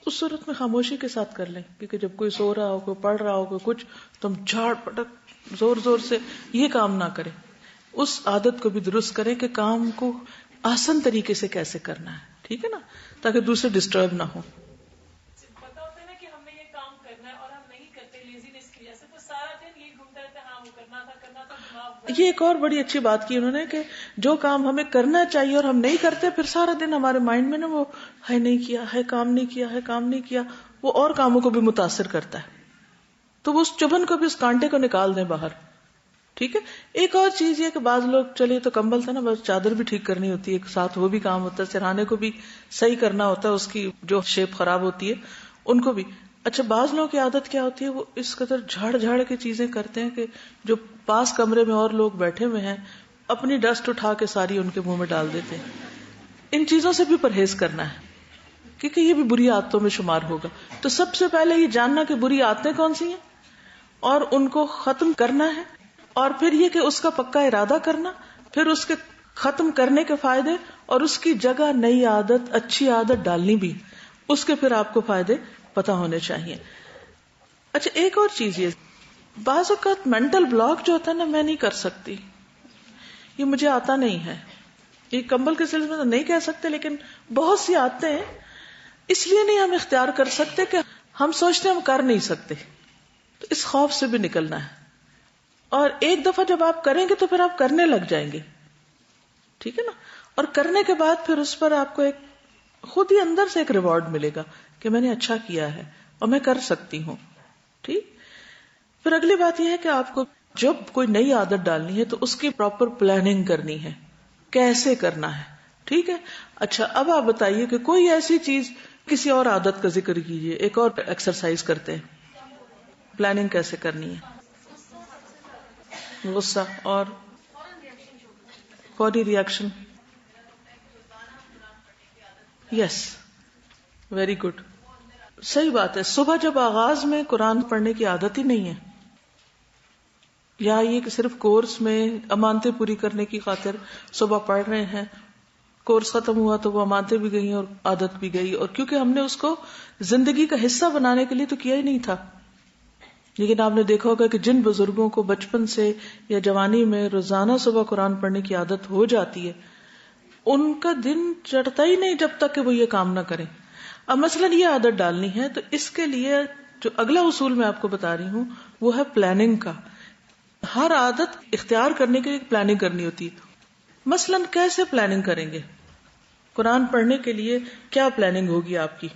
A: اس صورت میں خاموشی کے ساتھ کر لیں، کیونکہ جب کوئی سو رہا ہو، کوئی پڑھ رہا ہو، کوئی کچھ، تم جھاڑ پٹک زور زور سے یہ کام نہ کریں. اس عادت کو بھی درست کریں کہ کام کو آسان طریقے سے کیسے کرنا ہے. ٹھیک ہے نا، تاکہ دوسرے ڈسٹرب نہ ہو.
B: پتا ہوتا ہے نا کہ ہم نے یہ کام کرنا ہے اور ہم نہیں کرتے لیزینس کی وجہ سے، تو سارا دن یہ گھومتا رہتا ہے، ہاں وہ کرنا تھا.
A: یہ ایک اور بڑی اچھی بات کی انہوں نے کہ جو کام ہمیں کرنا چاہیے اور ہم نہیں کرتے، پھر سارا دن ہمارے مائنڈ میں نا وہ ہے نہیں کیا، ہے کام نہیں کیا، ہے کام نہیں کیا، وہ اور کاموں کو بھی متاثر کرتا ہے. تو وہ اس چبھن کو بھی، اس کانٹے کو نکال دیں باہر. ٹھیک ہے. ایک اور چیز یہ کہ بعض لوگ چلے تو کمبل تھا نا، بس چادر بھی ٹھیک کرنی ہوتی ہے، ایک ساتھ وہ بھی کام ہوتا ہے، سرہانے کو بھی صحیح کرنا ہوتا ہے، اس کی جو شیپ خراب ہوتی ہے ان کو بھی. اچھا بعض لوگوں کی عادت کیا ہوتی ہے، وہ اس قدر جھاڑ جھاڑ کے چیزیں کرتے ہیں کہ جو پاس کمرے میں اور لوگ بیٹھے ہوئے ہیں اپنی ڈسٹ اٹھا کے ساری ان کے منہ میں ڈال دیتے ہیں. ان چیزوں سے بھی پرہیز کرنا ہے کیونکہ یہ بھی بری عادتوں میں شمار ہوگا. تو سب سے پہلے یہ جاننا کہ بری عادتیں کون سی ہیں اور ان کو ختم کرنا ہے، اور پھر یہ کہ اس کا پکا ارادہ کرنا، پھر اس کے ختم کرنے کے فائدے اور اس کی جگہ نئی عادت، اچھی عادت ڈالنی بھی، اس کے پھر آپ کو فائدے پتا ہونے چاہیے. اچھا ایک اور چیز، یہ بعض اوقات مینٹل بلاک جو ہوتا ہے نا، میں نہیں کر سکتی، یہ مجھے آتا نہیں ہے. یہ کمبل کے سلسلے میں تو نہیں کہہ سکتے، لیکن بہت سی عادتیں ہیں اس لیے نہیں ہم اختیار کر سکتے کہ ہم سوچتے ہم کر نہیں سکتے. تو اس خوف سے بھی نکلنا ہے، اور ایک دفعہ جب آپ کریں گے تو پھر آپ کرنے لگ جائیں گے، ٹھیک ہے نا. اور کرنے کے بعد پھر اس پر آپ کو ایک خود ہی اندر سے ایک ریوارڈ ملے گا کہ میں نے اچھا کیا ہے اور میں کر سکتی ہوں. ٹھیک. پھر اگلی بات یہ ہے کہ آپ کو جب کوئی نئی عادت ڈالنی ہے تو اس کی پراپر پلاننگ کرنی ہے، کیسے کرنا ہے. ٹھیک ہے. اچھا اب آپ بتائیے کہ کوئی ایسی چیز، کسی اور عادت کا ذکر کیجیے، ایک اور ایکسرسائز کرتے ہیں. پلاننگ کیسے کرنی ہے؟ غصہ اور فوری ریئیکشن. یس، ویری گڈ. صحیح بات ہے. صبح جب آغاز میں قرآن پڑھنے کی عادت ہی نہیں ہے، یا یہ کہ صرف کورس میں امانتیں پوری کرنے کی خاطر صبح پڑھ رہے ہیں، کورس ختم ہوا تو وہ امانتیں بھی گئی اور عادت بھی گئی، اور کیونکہ ہم نے اس کو زندگی کا حصہ بنانے کے لیے تو کیا ہی نہیں تھا. لیکن آپ نے دیکھا ہوگا کہ جن بزرگوں کو بچپن سے یا جوانی میں روزانہ صبح قرآن پڑھنے کی عادت ہو جاتی ہے، ان کا دن چڑھتا ہی نہیں جب تک کہ وہ یہ کام نہ کریں. اب مثلا یہ عادت ڈالنی ہے تو اس کے لیے جو اگلا اصول میں آپ کو بتا رہی ہوں وہ ہے پلاننگ کا. ہر عادت اختیار کرنے کے لیے پلاننگ کرنی ہوتی ہے. مثلا کیسے پلاننگ کریں گے؟ قرآن پڑھنے کے لیے کیا پلاننگ ہوگی آپ کی؟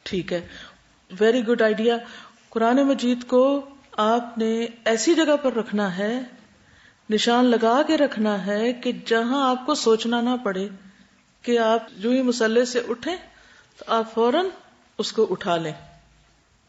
A: ٹھیک ہے، ویری گڈ آئیڈیا. قرآن مجید کو آپ نے ایسی جگہ پر رکھنا ہے، نشان لگا کے رکھنا ہے کہ جہاں آپ کو سوچنا نہ پڑے، کہ آپ جو ہی مصلی سے اٹھیں تو آپ فوراً اس کو اٹھا لیں.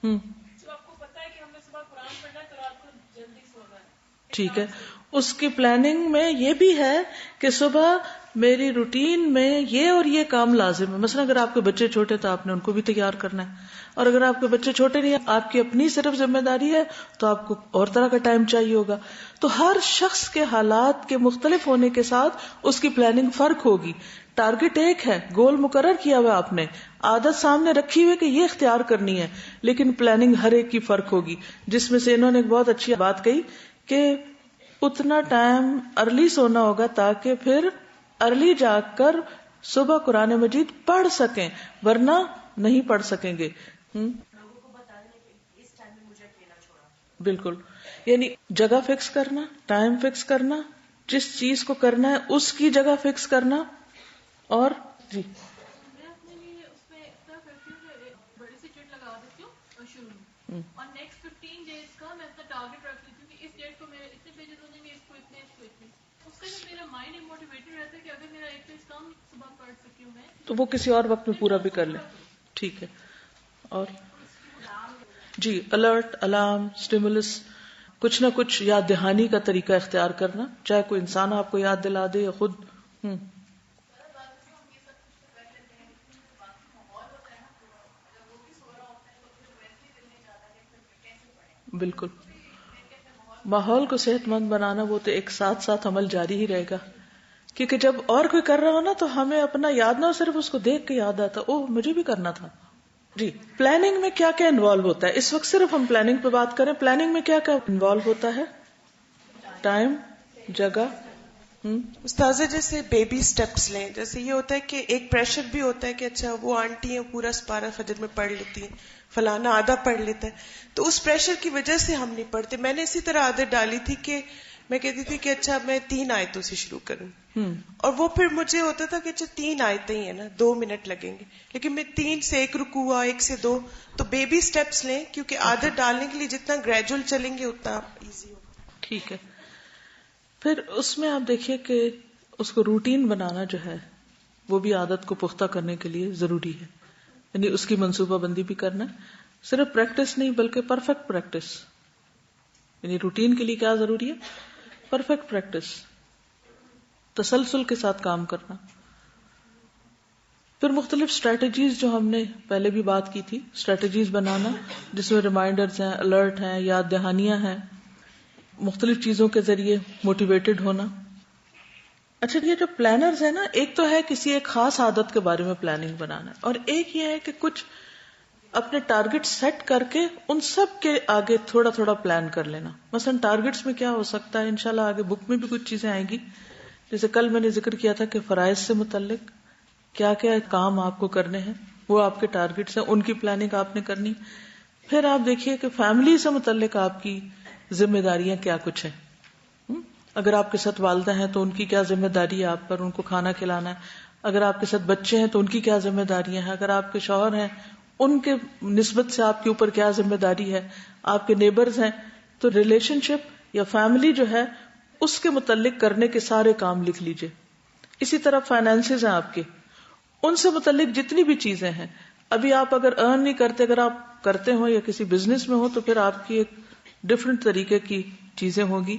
B: جو آپ کو پتا ہے کہ ہم نے صبح قرآن پڑھنا ہے تو رات کو جلدی سونا ہے.
A: ٹھیک ہے. اس کی پلاننگ میں یہ بھی ہے کہ صبح میری روٹین میں یہ اور یہ کام لازم ہے. مثلا اگر آپ کے بچے چھوٹے تو آپ نے ان کو بھی تیار کرنا ہے، اور اگر آپ کے بچے چھوٹے نہیں ہیں، آپ کی اپنی صرف ذمہ داری ہے تو آپ کو اور طرح کا ٹائم چاہیے ہوگا. تو ہر شخص کے حالات کے مختلف ہونے کے ساتھ اس کی پلاننگ فرق ہوگی. ٹارگٹ ایک ہے، گول مقرر کیا ہوا آپ نے، عادت سامنے رکھی ہوئی کہ یہ اختیار کرنی ہے، لیکن پلاننگ ہر ایک کی فرق ہوگی. جس میں سے انہوں نے ایک بہت اچھی بات کہی کہ اتنا ٹائم ارلی سونا ہوگا تاکہ پھر ارلی جاگ کر صبح قرآن مجید پڑھ سکیں، ورنہ نہیں پڑھ سکیں گے. بالکل. یعنی جگہ فکس کرنا، ٹائم فکس کرنا، جس چیز کو کرنا ہے اس کی جگہ فکس کرنا. اور جی
B: میں اپنے لیے اس میں اتنا کرتی ہوں کہ بڑی سی چٹ لگا دیتی ہوں شروع میں، اور نیکسٹ 15 days کا میں اپنا ٹارگیٹ رکھ لیتی ہوں کہ اس ڈیٹ کو میرے اتنے پیجز ہو جائیں گے، اس کو اتنے، اس کو اتنے. اس سے میرا مائنڈ موٹیویٹڈ رہتا ہے کہ اگر میرا ایک پیج کم صبح پڑھ سکی ہوں میں
A: تو وہ کسی اور وقت میں پورا بھی کر لیں. ٹھیک ہے. اور جی الرٹ، الارم، اسٹیمولس، کچھ نہ کچھ یاد دہانی کا طریقہ اختیار کرنا، چاہے کوئی انسان آپ کو یاد دلا دے یا خود. بالکل. ماحول کو صحت مند بنانا وہ تو ایک ساتھ ساتھ عمل جاری ہی رہے گا، کیونکہ جب اور کوئی کر رہا ہو نا تو ہمیں اپنا یاد نہ ہو، صرف اس کو دیکھ کے یاد آتا اوہ مجھے بھی کرنا تھا. جی پلاننگ میں کیا کیا انوالو ہوتا ہے؟ اس وقت صرف ہم پلاننگ پہ بات کریں. پلاننگ میں کیا کیا انوالو ہوتا ہے؟ ٹائم، جگہ.
D: استاذہ جیسے بیبی سٹیپس لیں، جیسے یہ ہوتا ہے کہ ایک پریشر بھی ہوتا ہے کہ اچھا وہ آنٹی ہیں پورا سپارہ فجر میں پڑھ لیتی ہیں، فلانا آدھا پڑھ لیتا ہے، تو اس پریشر کی وجہ سے ہم نہیں پڑھتے. میں نے اسی طرح عادت ڈالی تھی کہ میں کہتی تھی کہ اچھا میں 3 آیتوں سے شروع کروں، اور وہ پھر مجھے ہوتا تھا کہ اچھا 3 آیتیں ہی ہیں نا، 2 منٹ لگیں گے، لیکن میں 3 سے 1 رکوع ہوا، 1 سے 2. تو بیبی سٹیپس لیں، کیونکہ عادت ڈالنے کے لیے جتنا گریجول چلیں گے اتنا ایزی ہوگا.
A: ٹھیک ہے. پھر اس میں آپ دیکھیے کہ اس کو روٹین بنانا جو ہے وہ بھی عادت کو پختہ کرنے کے لیے ضروری ہے. یعنی اس کی منصوبہ بندی بھی کرنا ہے، صرف پریکٹس نہیں بلکہ پرفیکٹ پریکٹس. یعنی روٹین کے لیے کیا ضروری ہے؟ پرفیکٹ پریکٹس، تسلسل کے ساتھ کام کرنا. پھر مختلف اسٹریٹجیز جو ہم نے پہلے بھی بات کی تھی، اسٹریٹجیز بنانا جس میں ریمائنڈرز ہیں، الرٹ ہیں، یاد دہانیاں ہیں، مختلف چیزوں کے ذریعے موٹیویٹڈ ہونا. اچھا یہ جو پلانرز ہیں نا، ایک تو ہے کسی ایک خاص عادت کے بارے میں پلاننگ بنانا، اور ایک یہ ہے کہ کچھ اپنے ٹارگٹ سیٹ کر کے ان سب کے آگے تھوڑا تھوڑا پلان کر لینا. مثلا ٹارگٹس میں کیا ہو سکتا ہے، انشاءاللہ آگے بک میں بھی کچھ چیزیں آئیں گی. جیسے کل میں نے ذکر کیا تھا کہ فرائض سے متعلق کیا کیا کام آپ کو کرنے ہیں، وہ آپ کے ٹارگٹس ہیں، ان کی پلاننگ آپ نے کرنی. پھر آپ دیکھیے کہ فیملی سے متعلق آپ کی ذمہ داریاں کیا کچھ ہیں. اگر آپ کے ساتھ والدہ ہیں تو ان کی کیا ذمہ داری ہے آپ پر، ان کو کھانا کھلانا ہے. اگر آپ کے ساتھ بچے ہیں تو ان کی کیا ذمہ داریاں ہیں. اگر آپ کے شوہر ہیں ان کے نسبت سے آپ کے اوپر کیا ذمہ داری ہے. آپ کے نیبرز ہیں تو ریلیشن شپ یا فیملی جو ہے اس کے متعلق کرنے کے سارے کام لکھ لیجئے. اسی طرح فائنینسز ہیں آپ کے، ان سے متعلق جتنی بھی چیزیں ہیں. ابھی آپ اگر ارن نہیں کرتے، اگر آپ کرتے ہو یا کسی بزنس میں ہو تو پھر آپ کی ایک ڈفرنٹ طریقے کی چیزیں ہوگی.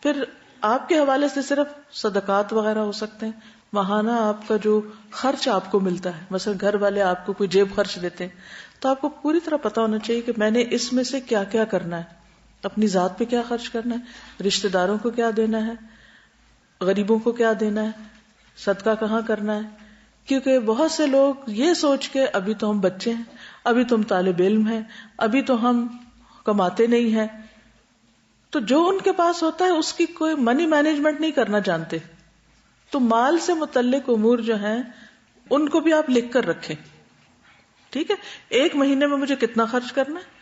A: پھر آپ کے حوالے سے صرف صدقات وغیرہ ہو سکتے ہیں. ماہانہ آپ کا جو خرچ آپ کو ملتا ہے، مثلا گھر والے آپ کو کوئی جیب خرچ دیتے ہیں تو آپ کو پوری طرح پتا ہونا چاہیے کہ میں نے اس میں سے کیا کیا کرنا ہے. اپنی ذات پہ کیا خرچ کرنا ہے، رشتہ داروں کو کیا دینا ہے، غریبوں کو کیا دینا ہے، صدقہ کہاں کرنا ہے. کیونکہ بہت سے لوگ یہ سوچ کے ابھی تو ہم بچے ہیں، ابھی تو ہم طالب علم ہیں، ابھی تو ہم کماتے نہیں ہیں، تو جو ان کے پاس ہوتا ہے اس کی کوئی منی مینجمنٹ نہیں کرنا جانتے. تو مال سے متعلق امور جو ہیں ان کو بھی آپ لکھ کر رکھیں. ٹھیک ہے، ایک مہینے میں مجھے کتنا خرچ کرنا ہے،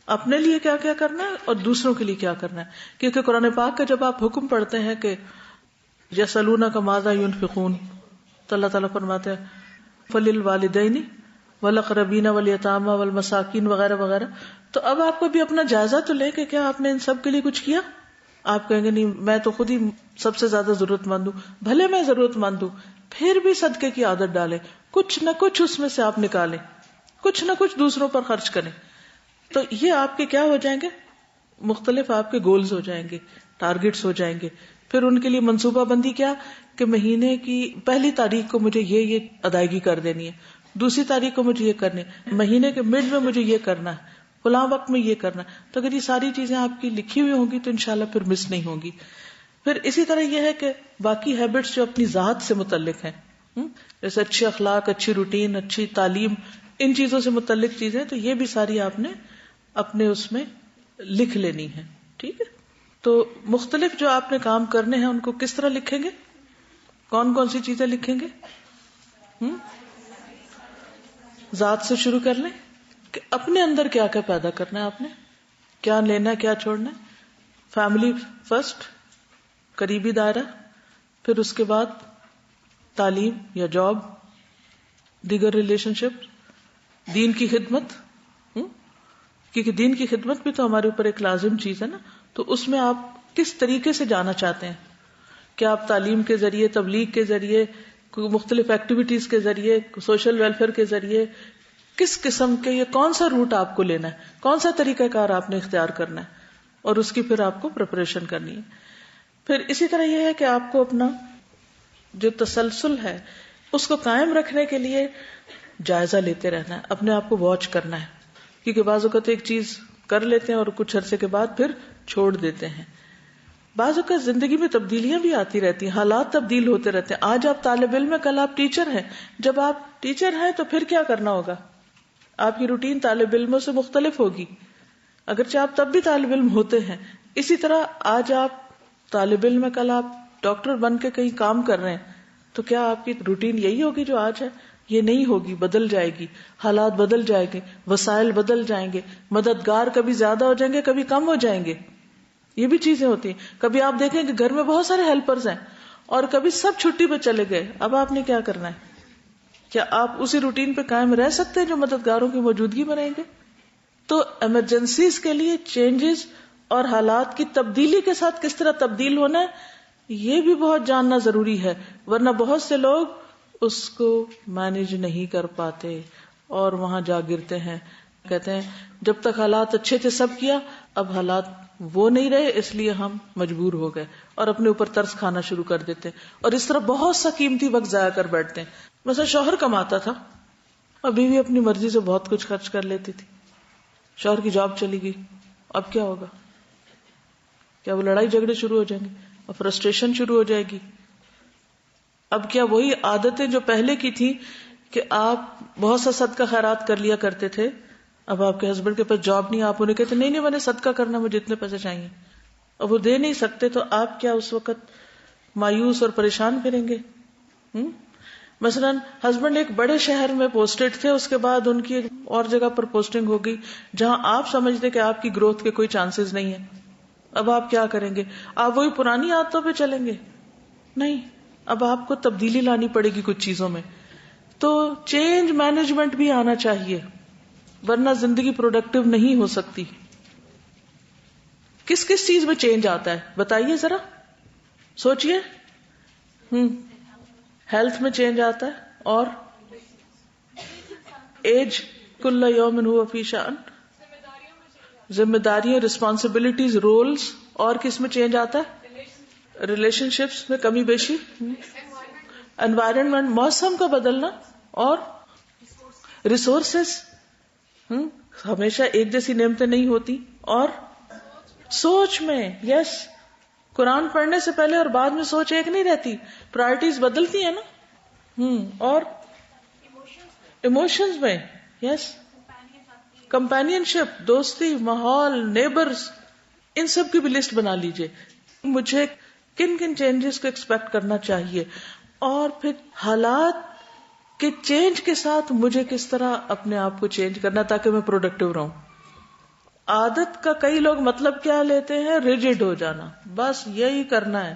A: اپنے لیے کیا کیا کرنا ہے اور دوسروں کے لیے کیا کرنا ہے. کیونکہ قرآن پاک کا جب آپ حکم پڑھتے ہیں کہ یسألونک ماذا ينفقون، تو اللہ تعالیٰ فرماتے ہیں فللوالدین والاقربین والیتامی والمساکین وغیرہ وغیرہ. تو اب آپ کو بھی اپنا جائزہ تو لیں کہ کیا آپ نے ان سب کے لیے کچھ کیا. آپ کہیں گے نہیں میں تو خود ہی سب سے زیادہ ضرورت مند ہوں. بھلے میں ضرورت مند ہوں، پھر بھی صدقے کی عادت ڈالیں، کچھ نہ کچھ اس میں سے آپ نکالیں، کچھ نہ کچھ دوسروں پر خرچ کریں. تو یہ آپ کے کیا ہو جائیں گے، مختلف آپ کے گولز ہو جائیں گے، ٹارگٹس ہو جائیں گے. پھر ان کے لیے منصوبہ بندی کیا کہ مہینے کی پہلی تاریخ کو مجھے یہ ادائیگی کر دینی ہے، دوسری تاریخ کو مجھے یہ کرنی ہے، مہینے کے مڈ میں مجھے یہ کرنا ہے، فلاں وقت میں یہ کرنا ہے. تو اگر یہ ساری چیزیں آپ کی لکھی ہوئی ہوں گی تو انشاءاللہ پھر مس نہیں ہوں گی. پھر اسی طرح یہ ہے کہ باقی ہیبٹس جو اپنی ذات سے متعلق ہیں، جیسے اچھے اخلاق، اچھی روٹین، اچھی تعلیم، ان چیزوں سے متعلق چیزیں، تو یہ بھی ساری آپ نے اپنے اس میں لکھ لینی ہے. ٹھیک ہے، تو مختلف جو آپ نے کام کرنے ہیں ان کو کس طرح لکھیں گے، کون کون سی چیزیں لکھیں گے. ذات سے شروع کر لیں کہ اپنے اندر کیا کیا پیدا کرنا ہے، آپ نے کیا لینا ہے، کیا چھوڑنا ہے. فیملی فرسٹ، قریبی دائرہ، پھر اس کے بعد تعلیم یا جاب، دیگر ریلیشن شپ، دین کی خدمت، کیونکہ دین کی خدمت بھی تو ہمارے اوپر ایک لازم چیز ہے نا. تو اس میں آپ کس طریقے سے جانا چاہتے ہیں، کیا آپ تعلیم کے ذریعے، تبلیغ کے ذریعے، مختلف ایکٹیویٹیز کے ذریعے، سوشل ویلفیئر کے ذریعے، کس قسم کے، یہ کون سا روٹ آپ کو لینا ہے، کون سا طریقہ کار آپ نے اختیار کرنا ہے، اور اس کی پھر آپ کو پریپریشن کرنی ہے. پھر اسی طرح یہ ہے کہ آپ کو اپنا جو تسلسل ہے اس کو قائم رکھنے کے لیے جائزہ لیتے رہنا ہے، اپنے آپ کو واچ کرنا ہے. کیونکہ بعض اوقات ایک چیز کر لیتے ہیں اور کچھ عرصے کے بعد پھر چھوڑ دیتے ہیں. بعض اوقات زندگی میں تبدیلیاں بھی آتی رہتی ہیں، حالات تبدیل ہوتے رہتے ہیں. آج آپ طالب علم ہیں، کل آپ ٹیچر ہیں. جب آپ ٹیچر ہیں تو پھر کیا کرنا ہوگا، آپ کی روٹین طالب علموں سے مختلف ہوگی، اگرچہ آپ تب بھی طالب علم ہوتے ہیں. اسی طرح آج آپ طالب علم ہیں، کل آپ ڈاکٹر بن کے کہیں کام کر رہے ہیں، تو کیا آپ کی روٹین یہی ہوگی جو آج ہے؟ یہ نہیں ہوگی، بدل جائے گی، حالات بدل جائیں گے، وسائل بدل جائیں گے، مددگار کبھی زیادہ ہو جائیں گے، کبھی کم ہو جائیں گے. یہ بھی چیزیں ہوتی ہیں. کبھی آپ دیکھیں کہ گھر میں بہت سارے ہیلپرز ہیں اور کبھی سب چھٹی پہ چلے گئے. اب آپ نے کیا کرنا ہے؟ کیا آپ اسی روٹین پہ قائم رہ سکتے ہیں جو مددگاروں کی موجودگی میں رہیں گے؟ تو ایمرجنسیز کے لیے چینجز اور حالات کی تبدیلی کے ساتھ کس طرح تبدیل ہونا ہے، یہ بھی بہت جاننا ضروری ہے. ورنہ بہت سے لوگ اس کو مینج نہیں کر پاتے اور وہاں جا گرتے ہیں. کہتے ہیں جب تک حالات اچھے تھے سب کیا، اب حالات وہ نہیں رہے اس لیے ہم مجبور ہو گئے، اور اپنے اوپر ترس کھانا شروع کر دیتے ہیں، اور اس طرح بہت سا قیمتی وقت ضائع کر بیٹھتے ہیں. مثلا شوہر کماتا تھا اور بیوی اپنی مرضی سے بہت کچھ خرچ کر لیتی تھی. شوہر کی جاب چلی گئی، اب کیا ہوگا؟ کیا وہ لڑائی جھگڑے شروع ہو جائیں گے اور فرسٹریشن شروع ہو جائے گی؟ اب کیا وہی عادتیں جو پہلے کی تھی کہ آپ بہت سا صدقہ خیرات کر لیا کرتے تھے، اب آپ کے ہسبینڈ کے پاس جاب نہیں، آپ انہیں کہتے نہیں نہیں میں نے صدقہ کرنا، مجھے اتنے پیسے چاہیے، اب وہ دے نہیں سکتے، تو آپ کیا اس وقت مایوس اور پریشان کریں گے؟ مثلا ہسبینڈ ایک بڑے شہر میں پوسٹڈ تھے، اس کے بعد ان کی اور جگہ پر پوسٹنگ ہو گئی جہاں آپ سمجھتے کہ آپ کی گروتھ کے کوئی چانسز نہیں ہیں، اب آپ کیا کریں گے؟ آپ وہی پرانی عادتوں پہ چلیں گے؟ نہیں، اب آپ کو تبدیلی لانی پڑے گی کچھ چیزوں میں. تو چینج مینجمنٹ بھی آنا چاہیے، ورنہ زندگی پروڈکٹیو نہیں ہو سکتی. کس کس چیز میں چینج آتا ہے بتائیے ذرا، سوچئے. ہیلتھ میں چینج آتا ہے، اور ایج کل یوم ہوا فی شأن، ذمہ داریاں، رسپانسبلٹیز، رولز. اور کس میں چینج آتا ہے؟ ریلیشن شپس میں کمی بیشی، انوائرمنٹ، موسم کا بدلنا، اور ریسورسز. ہمیشہ ایک جیسی نعمتیں نہیں ہوتی. اور سوچ میں، یس، قرآن پڑھنے سے پہلے اور بعد میں سوچ ایک نہیں رہتی، پرائرٹیز بدلتی ہیں نا. اور ایموشنز میں، یس، کمپینین شپ، دوستی، ماحول، نیبرز، ان سب کی بھی لسٹ بنا لیجئے. مجھے کن کن چینجز کو ایکسپیکٹ کرنا چاہیے، اور پھر حالات کے چینج کے ساتھ مجھے کس طرح اپنے آپ کو چینج کرنا تاکہ میں پروڈکٹیو رہوں. عادت کا کئی لوگ مطلب کیا لیتے ہیں؟ ریجڈ ہو جانا، بس یہی کرنا ہے.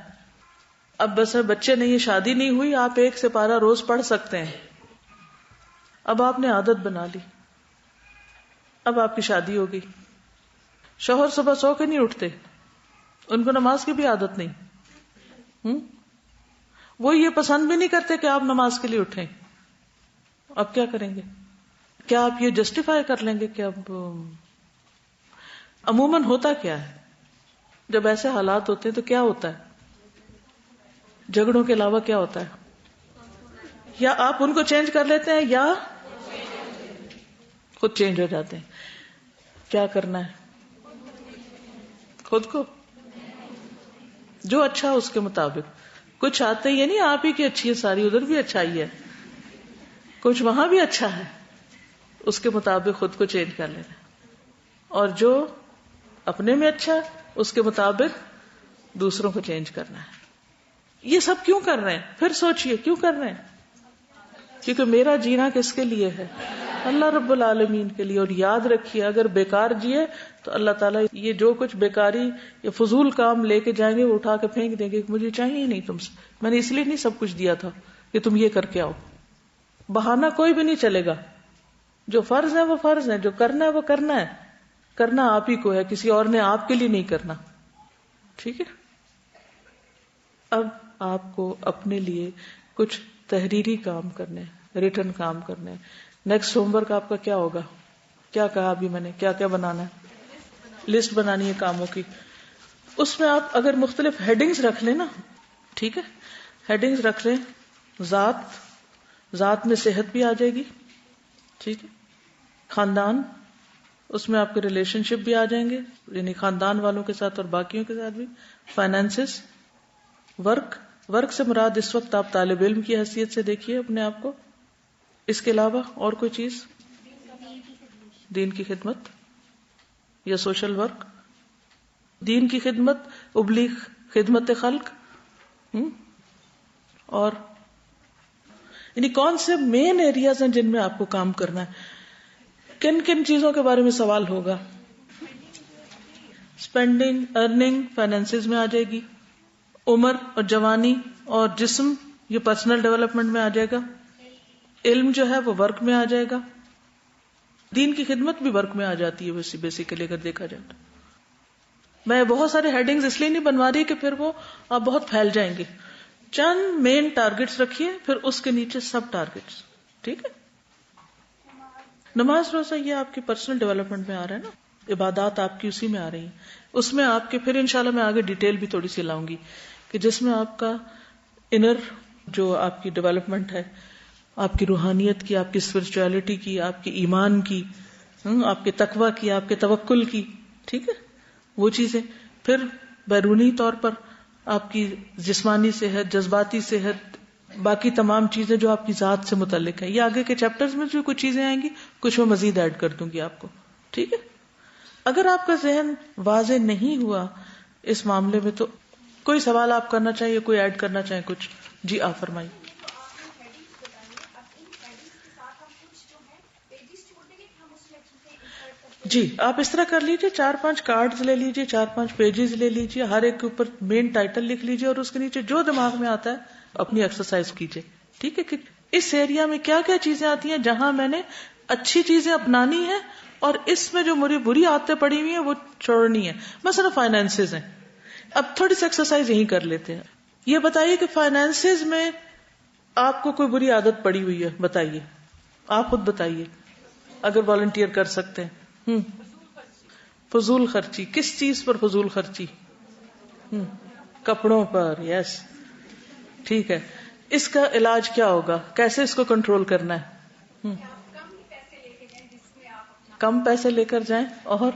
A: اب بس بچے نہیں، شادی نہیں ہوئی، آپ ایک سپارہ روز پڑھ سکتے ہیں. اب آپ نے عادت بنا لی، اب آپ کی شادی ہو گئی. شوہر صبح سو کے نہیں اٹھتے، ان کو نماز کی بھی عادت نہیں. وہ یہ پسند بھی نہیں کرتے کہ آپ نماز کے لیے اٹھیں. اب کیا کریں گے؟ کیا آپ یہ جسٹیفائی کر لیں گے کہ اب عموماً ہوتا کیا ہے جب ایسے حالات ہوتے ہیں؟ تو کیا ہوتا ہے؟ جھگڑوں کے علاوہ کیا ہوتا ہے؟ یا آپ ان کو چینج کر لیتے ہیں یا خود چینج ہو جاتے ہیں. کیا کرنا ہے؟ خود کو جو اچھا اس کے مطابق. کچھ آتے یہ نہیں آپ ہی کی اچھی ہے ساری، ادھر بھی اچھائی ہے، کچھ وہاں بھی اچھا ہے، اس کے مطابق خود کو چینج کر لینا. اور جو اپنے میں اچھا ہے اس کے مطابق دوسروں کو چینج کرنا ہے. یہ سب کیوں کر رہے ہیں؟ پھر سوچئے کیوں کر رہے ہیں؟ کیونکہ میرا جینا کس کے لیے ہے؟ اللہ رب العالمین کے لیے. اور یاد رکھیے اگر بیکار جیے تو اللہ تعالیٰ یہ جو کچھ بیکاری یا فضول کام لے کے جائیں گے وہ اٹھا کے پھینک دیں گے. مجھے چاہیے ہی نہیں تم سے، میں نے اس لیے نہیں سب کچھ دیا تھا کہ تم یہ کر کے آؤ. بہانہ کوئی بھی نہیں چلے گا. جو فرض ہے وہ فرض ہے، جو کرنا ہے وہ کرنا ہے. کرنا آپ ہی کو ہے، کسی اور نے آپ کے لیے نہیں کرنا. ٹھیک ہے؟ اب آپ کو اپنے لیے کچھ تحریری کام کرنے، ریٹن کام کرنے. نیکسٹ ہوم ورک آپ کا کیا ہوگا؟ کیا کہا ابھی میں نے؟ کیا کیا بنانا ہے؟ لسٹ بنانی ہے کاموں کی. اس میں آپ اگر مختلف ہیڈنگز رکھ لیں نا، ٹھیک ہے، ہیڈنگز رکھ لیں. ذات میں صحت بھی آ جائے گی، ٹھیک ہے. خاندان، اس میں آپ کے ریلیشن شپ بھی آ جائیں گے، یعنی خاندان والوں کے ساتھ اور باقیوں کے ساتھ بھی. فائنینسز، ورک سے مراد اس وقت آپ طالب علم کی حیثیت سے دیکھیے اپنے آپ کو. اس کے علاوہ اور کوئی چیز؟ دین کی خدمت یا سوشل ورک. دین کی خدمت، ابلیغ، خدمت خلق. اور یعنی کون سے مین ایریاز ہیں جن میں آپ کو کام کرنا ہے؟ کن کن چیزوں کے بارے میں سوال ہوگا؟ اسپینڈنگ، ارننگ، فائنینسز میں آ جائے گی. عمر اور جوانی اور جسم، یہ پرسنل ڈیولپمنٹ میں آ جائے گا. علم جو ہے وہ ورک میں آ جائے گا. دین کی خدمت بھی ورک میں آ جاتی ہے بیسیکلی اگر دیکھا جائے تو. میں بہت سارے ہیڈنگز اس لیے نہیں بنوا رہی کہ پھر وہ آپ بہت پھیل جائیں گے. چند مین ٹارگٹس رکھیے، پھر اس کے نیچے سب ٹارگٹس. ٹھیک ہے؟ نماز روزہ یہ آپ کی پرسنل ڈیولپمنٹ میں آ رہا ہے نا، عبادات آپ کی اسی میں آ رہی ہیں. اس میں آپ کے پھر انشاءاللہ میں آگے ڈیٹیل بھی تھوڑی سی لاؤں گی کہ جس میں آپ کا انر جو آپ کی ڈیولپمنٹ ہے، آپ کی روحانیت کی، آپ کی اسپرچولیٹی کی، آپ کے ایمان کی، آپ کے تقوی کی، آپ کے توکل کی. ٹھیک ہے؟ وہ چیزیں. پھر بیرونی طور پر آپ کی جسمانی صحت، جذباتی صحت، باقی تمام چیزیں جو آپ کی ذات سے متعلق ہیں. یہ آگے کے چیپٹرز میں جو کچھ چیزیں آئیں گی، کچھ میں مزید ایڈ کر دوں گی آپ کو. ٹھیک ہے. اگر آپ کا ذہن واضح نہیں ہوا اس معاملے میں تو کوئی سوال آپ کرنا چاہیے, کوئی ایڈ کرنا چاہیں کچھ؟ جی آپ فرمائیے. جی آپ اس طرح کر لیجئے, 4-5 کارڈز لے لیجئے, 4-5 پیجز لے لیجئے, ہر ایک کے اوپر مین ٹائٹل لکھ لیجئے اور اس کے نیچے جو دماغ میں آتا ہے اپنی ایکسرسائز کیجئے. ٹھیک ہے کہ اس ایریا میں کیا کیا چیزیں آتی ہیں جہاں میں نے اچھی چیزیں اپنانی ہیں اور اس میں جو میری بری عادتیں پڑی ہوئی ہیں وہ چھوڑنی ہے. مثلا فائنینسز ہیں, اب تھوڑی سی ایکسرسائز یہی کر لیتے ہیں. یہ بتائیے کہ فائنینسز میں آپ کو کوئی بری عادت پڑی ہوئی ہے, بتائیے, آپ خود بتائیے اگر والنٹیئر کر سکتے ہیں. فضول خرچی. کس چیز پر فضول خرچی؟ کپڑوں پر. یس, ٹھیک ہے. اس کا علاج کیا ہوگا, کیسے اس کو کنٹرول کرنا ہے؟ کم پیسے لے کر جائیں. اور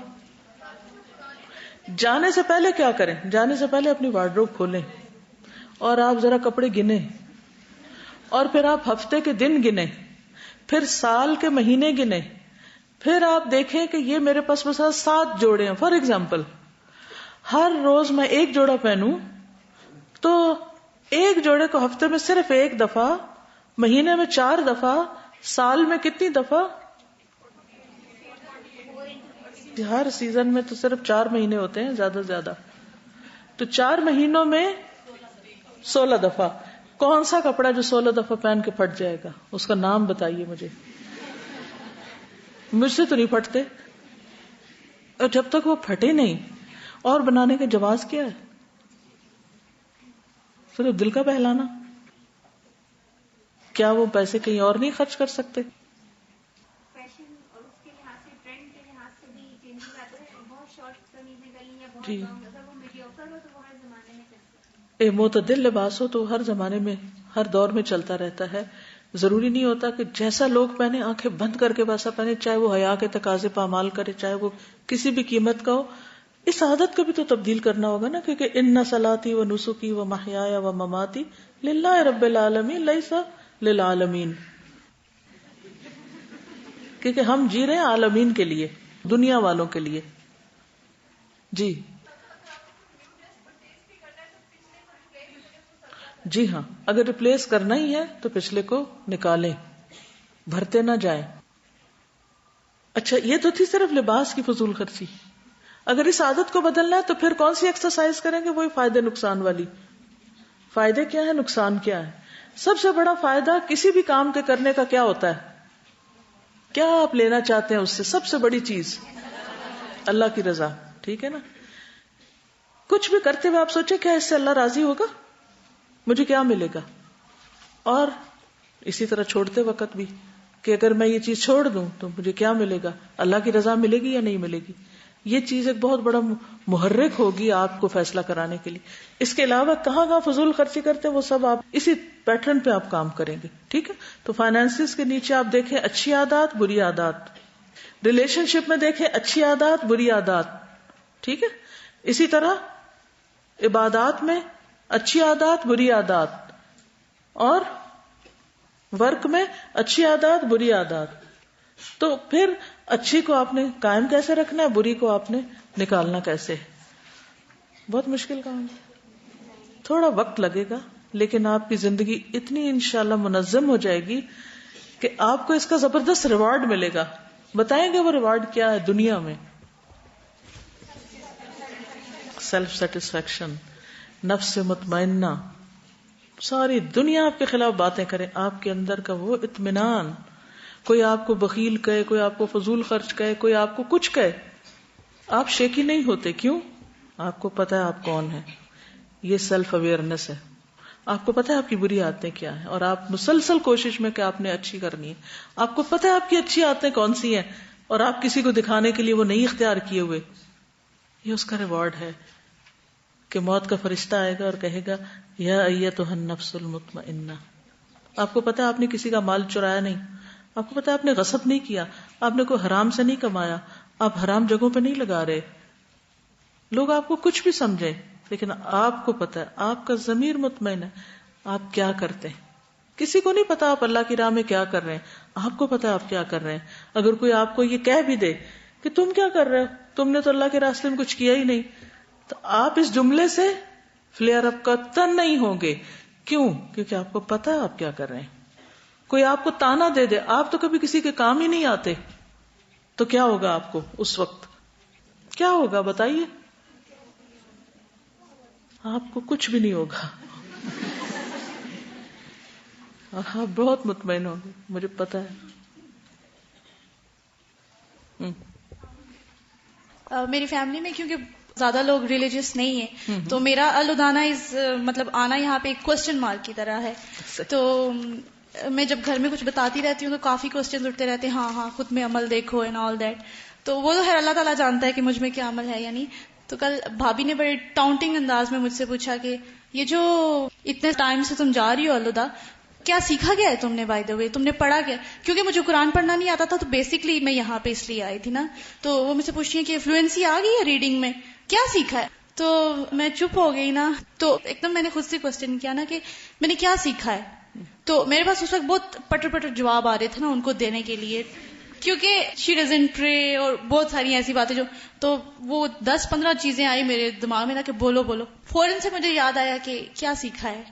A: جانے سے پہلے کیا کریں؟ جانے سے پہلے اپنی وارڈروب کھولیں اور آپ ذرا کپڑے گنیں, اور پھر آپ ہفتے کے دن گنیں, پھر سال کے مہینے گنیں, پھر آپ دیکھیں کہ یہ میرے پاس مثلا 7 جوڑے ہیں. فار ایگزامپل, ہر روز میں 1 جوڑا پہنوں تو 1 جوڑے کو ہفتے میں صرف 1 دفعہ, مہینے میں 4 دفعہ, سال میں کتنی دفعہ؟ ہر سیزن میں تو صرف 4 مہینے ہوتے ہیں زیادہ سے زیادہ, تو 4 مہینوں میں 16 دفعہ. کون سا کپڑا جو 16 دفعہ پہن کے پھٹ جائے گا؟ اس کا نام بتائیے مجھے. مجھ سے تو نہیں پھٹتے, اور جب تک وہ پھٹے نہیں. اور بنانے کا جواز کیا ہے؟ صرف دل کا بہلانا. کیا وہ پیسے کہیں اور نہیں خرچ کر سکتے؟
F: فیشن اور اس کے لحاظ سے, ٹرینڈ کے لحاظ سے بھی چینجز آتے ہیں. بہت شارٹ قمیضیں گلی یا بہت لانگ, اگر وہ میڈیوکر ہو تو وہ ہر زمانے میں چلتا ہے.
A: معتدل لباس ہو تو ہر زمانے میں, ہر دور میں چلتا رہتا ہے. ضروری نہیں ہوتا کہ جیسا لوگ پہنے آنکھیں بند کر کے ویسا پہنے, چاہے وہ حیا کے تقاضے پہ عمل کرے, چاہے وہ کسی بھی قیمت کا ہو. اس عادت کو بھی تو تبدیل کرنا ہوگا نا, کیونکہ ان صلاتی و نسکی و محیایا و مماتی للہ رب العالمین لیس للعالمین, کیونکہ ہم جی رہے ہیں عالمین کے لیے, دنیا والوں کے لیے. جی جی ہاں, اگر ریپلیس کرنا ہی ہے تو پچھلے کو نکالیں, بھرتے نہ جائیں. اچھا, یہ تو تھی صرف لباس کی فضول خرچی. اگر اس عادت کو بدلنا ہے تو پھر کون سی ایکسرسائز کریں گے؟ وہی فائدے نقصان والی. فائدے کیا ہے, نقصان کیا ہے؟ سب سے بڑا فائدہ کسی بھی کام کے کرنے کا کیا ہوتا ہے؟ کیا آپ لینا چاہتے ہیں اس سے؟ سب سے بڑی چیز اللہ کی رضا. ٹھیک ہے نا. کچھ بھی کرتے ہوئے آپ سوچیں کیا اس سے اللہ راضی ہوگا, مجھے کیا ملے گا. اور اسی طرح چھوڑتے وقت بھی کہ اگر میں یہ چیز چھوڑ دوں تو مجھے کیا ملے گا, اللہ کی رضا ملے گی یا نہیں ملے گی. یہ چیز ایک بہت بڑا محرک ہوگی آپ کو فیصلہ کرانے کے لیے. اس کے علاوہ کہاں کہاں فضول خرچی کرتے ہیں وہ سب آپ اسی پیٹرن پہ آپ کام کریں گے. ٹھیک ہے, تو فائنینسز کے نیچے آپ دیکھیں اچھی عادات, بری عادات. ریلیشن شپ میں دیکھیں اچھی عادات, بری عادات. ٹھیک ہے, اسی طرح عبادات میں اچھی عادات, بری عادات, اور ورک میں اچھی عادات, بری عادات. تو پھر اچھی کو آپ نے قائم کیسے رکھنا ہے, بری کو آپ نے نکالنا کیسے؟ بہت مشکل کام ہے, تھوڑا وقت لگے گا, لیکن آپ کی زندگی اتنی انشاءاللہ منظم ہو جائے گی کہ آپ کو اس کا زبردست ریوارڈ ملے گا. بتائیں گے وہ ریوارڈ کیا ہے دنیا میں؟ سیلف سیٹسفیکشن, نفس مطمئنہ. ساری دنیا آپ کے خلاف باتیں کرے, آپ کے اندر کا وہ اطمینان. کوئی آپ کو بخیل کہے, کوئی آپ کو فضول خرچ کہے, کوئی آپ کو کچھ کہے, آپ شیکی نہیں ہوتے. کیوں؟ آپ کو پتا ہے آپ کون ہیں. یہ سیلف اویئرنس ہے. آپ کو پتا ہے آپ کی بری عادتیں کیا ہیں, اور آپ مسلسل کوشش میں کہ آپ نے اچھی کرنی ہے. آپ کو پتا ہے آپ کی اچھی عادتیں کون سی ہیں, اور آپ کسی کو دکھانے کے لیے وہ نہیں اختیار کیے ہوئے. یہ اس کا ریوارڈ ہے کہ موت کا فرشتہ آئے گا اور کہے گا یا ایتھا النفس المطمئنہ. آپ کو پتا ہے آپ نے کسی کا مال چرایا نہیں, آپ کو پتا ہے آپ نے غصب نہیں کیا, آپ نے کوئی حرام سے نہیں کمایا, آپ حرام جگہوں پہ نہیں لگا رہے. لوگ آپ کو کچھ بھی سمجھیں, لیکن آپ کو پتا ہے, آپ کا ضمیر مطمئن ہے آپ کیا کرتے ہیں. کسی کو نہیں پتا آپ اللہ کی راہ میں کیا کر رہے ہیں, آپ کو پتا ہے آپ کیا کر رہے ہیں. اگر کوئی آپ کو یہ کہہ بھی دے کہ تم کیا کر رہے ہو, تم نے تو اللہ کے راستے میں کچھ کیا ہی نہیں. تو آپ اس جملے سے فلیئر اپ قطعاً نہیں ہوں گے. کیوں؟ کیونکہ آپ کو پتا ہے آپ کیا کر رہے ہیں. کوئی آپ کو تانا دے دے, آپ تو کبھی کسی کے کام ہی نہیں آتے, تو کیا ہوگا آپ کو اس وقت؟ کیا ہوگا بتائیے؟ آپ کو کچھ بھی نہیں ہوگا اور آپ بہت مطمئن ہوں گے, مجھے پتا ہے.
G: میری فیملی میں کیونکہ زیادہ لوگ ریلیجیس نہیں ہیں, تو میرا الودانا مطلب آنا یہاں پہ ایک کوسچن مارک کی طرح ہے. تو میں جب گھر میں کچھ بتاتی رہتی ہوں تو کافی کوسچن اٹھتے رہتے ہیں, ہاں خود میں عمل دیکھو اینڈ آل دیٹ. تو وہ تو ہے اللہ تعالیٰ جانتا ہے کہ مجھ میں کیا عمل ہے یا نہیں. تو کل بھابھی نے بڑے ٹاؤنٹنگ انداز میں مجھ سے پوچھا کہ یہ جو اتنے ٹائم سے تم جا رہی ہو الوداع, کیا سیکھا گیا ہے تم نے؟ بائی دا وے تم نے پڑھا گیا؟ کیونکہ مجھے قرآن پڑھنا نہیں آتا تھا, تو بیسکلی میں یہاں پہ اس لیے آئی تھی نا. تو وہ مجھ سے پوچھتی ہیں کہ فلوئنسی آ گئی ہے ریڈنگ میں, کیا سیکھا ہے؟ تو میں چپ ہو گئی نا. تو ایک دم میں نے خود سے کوسچن کیا نا کہ میں نے کیا سیکھا ہے. تو میرے پاس اس وقت بہت پٹر جواب آ رہے تھے نا ان کو دینے کے لیے, کیونکہ شی ڈزنٹ پرے اور بہت ساری ایسی باتیں جو, تو وہ 10-15 چیزیں آئی میرے دماغ میں نا کہ بولو. فوراً سے مجھے یاد آیا کہ کیا سیکھا ہے.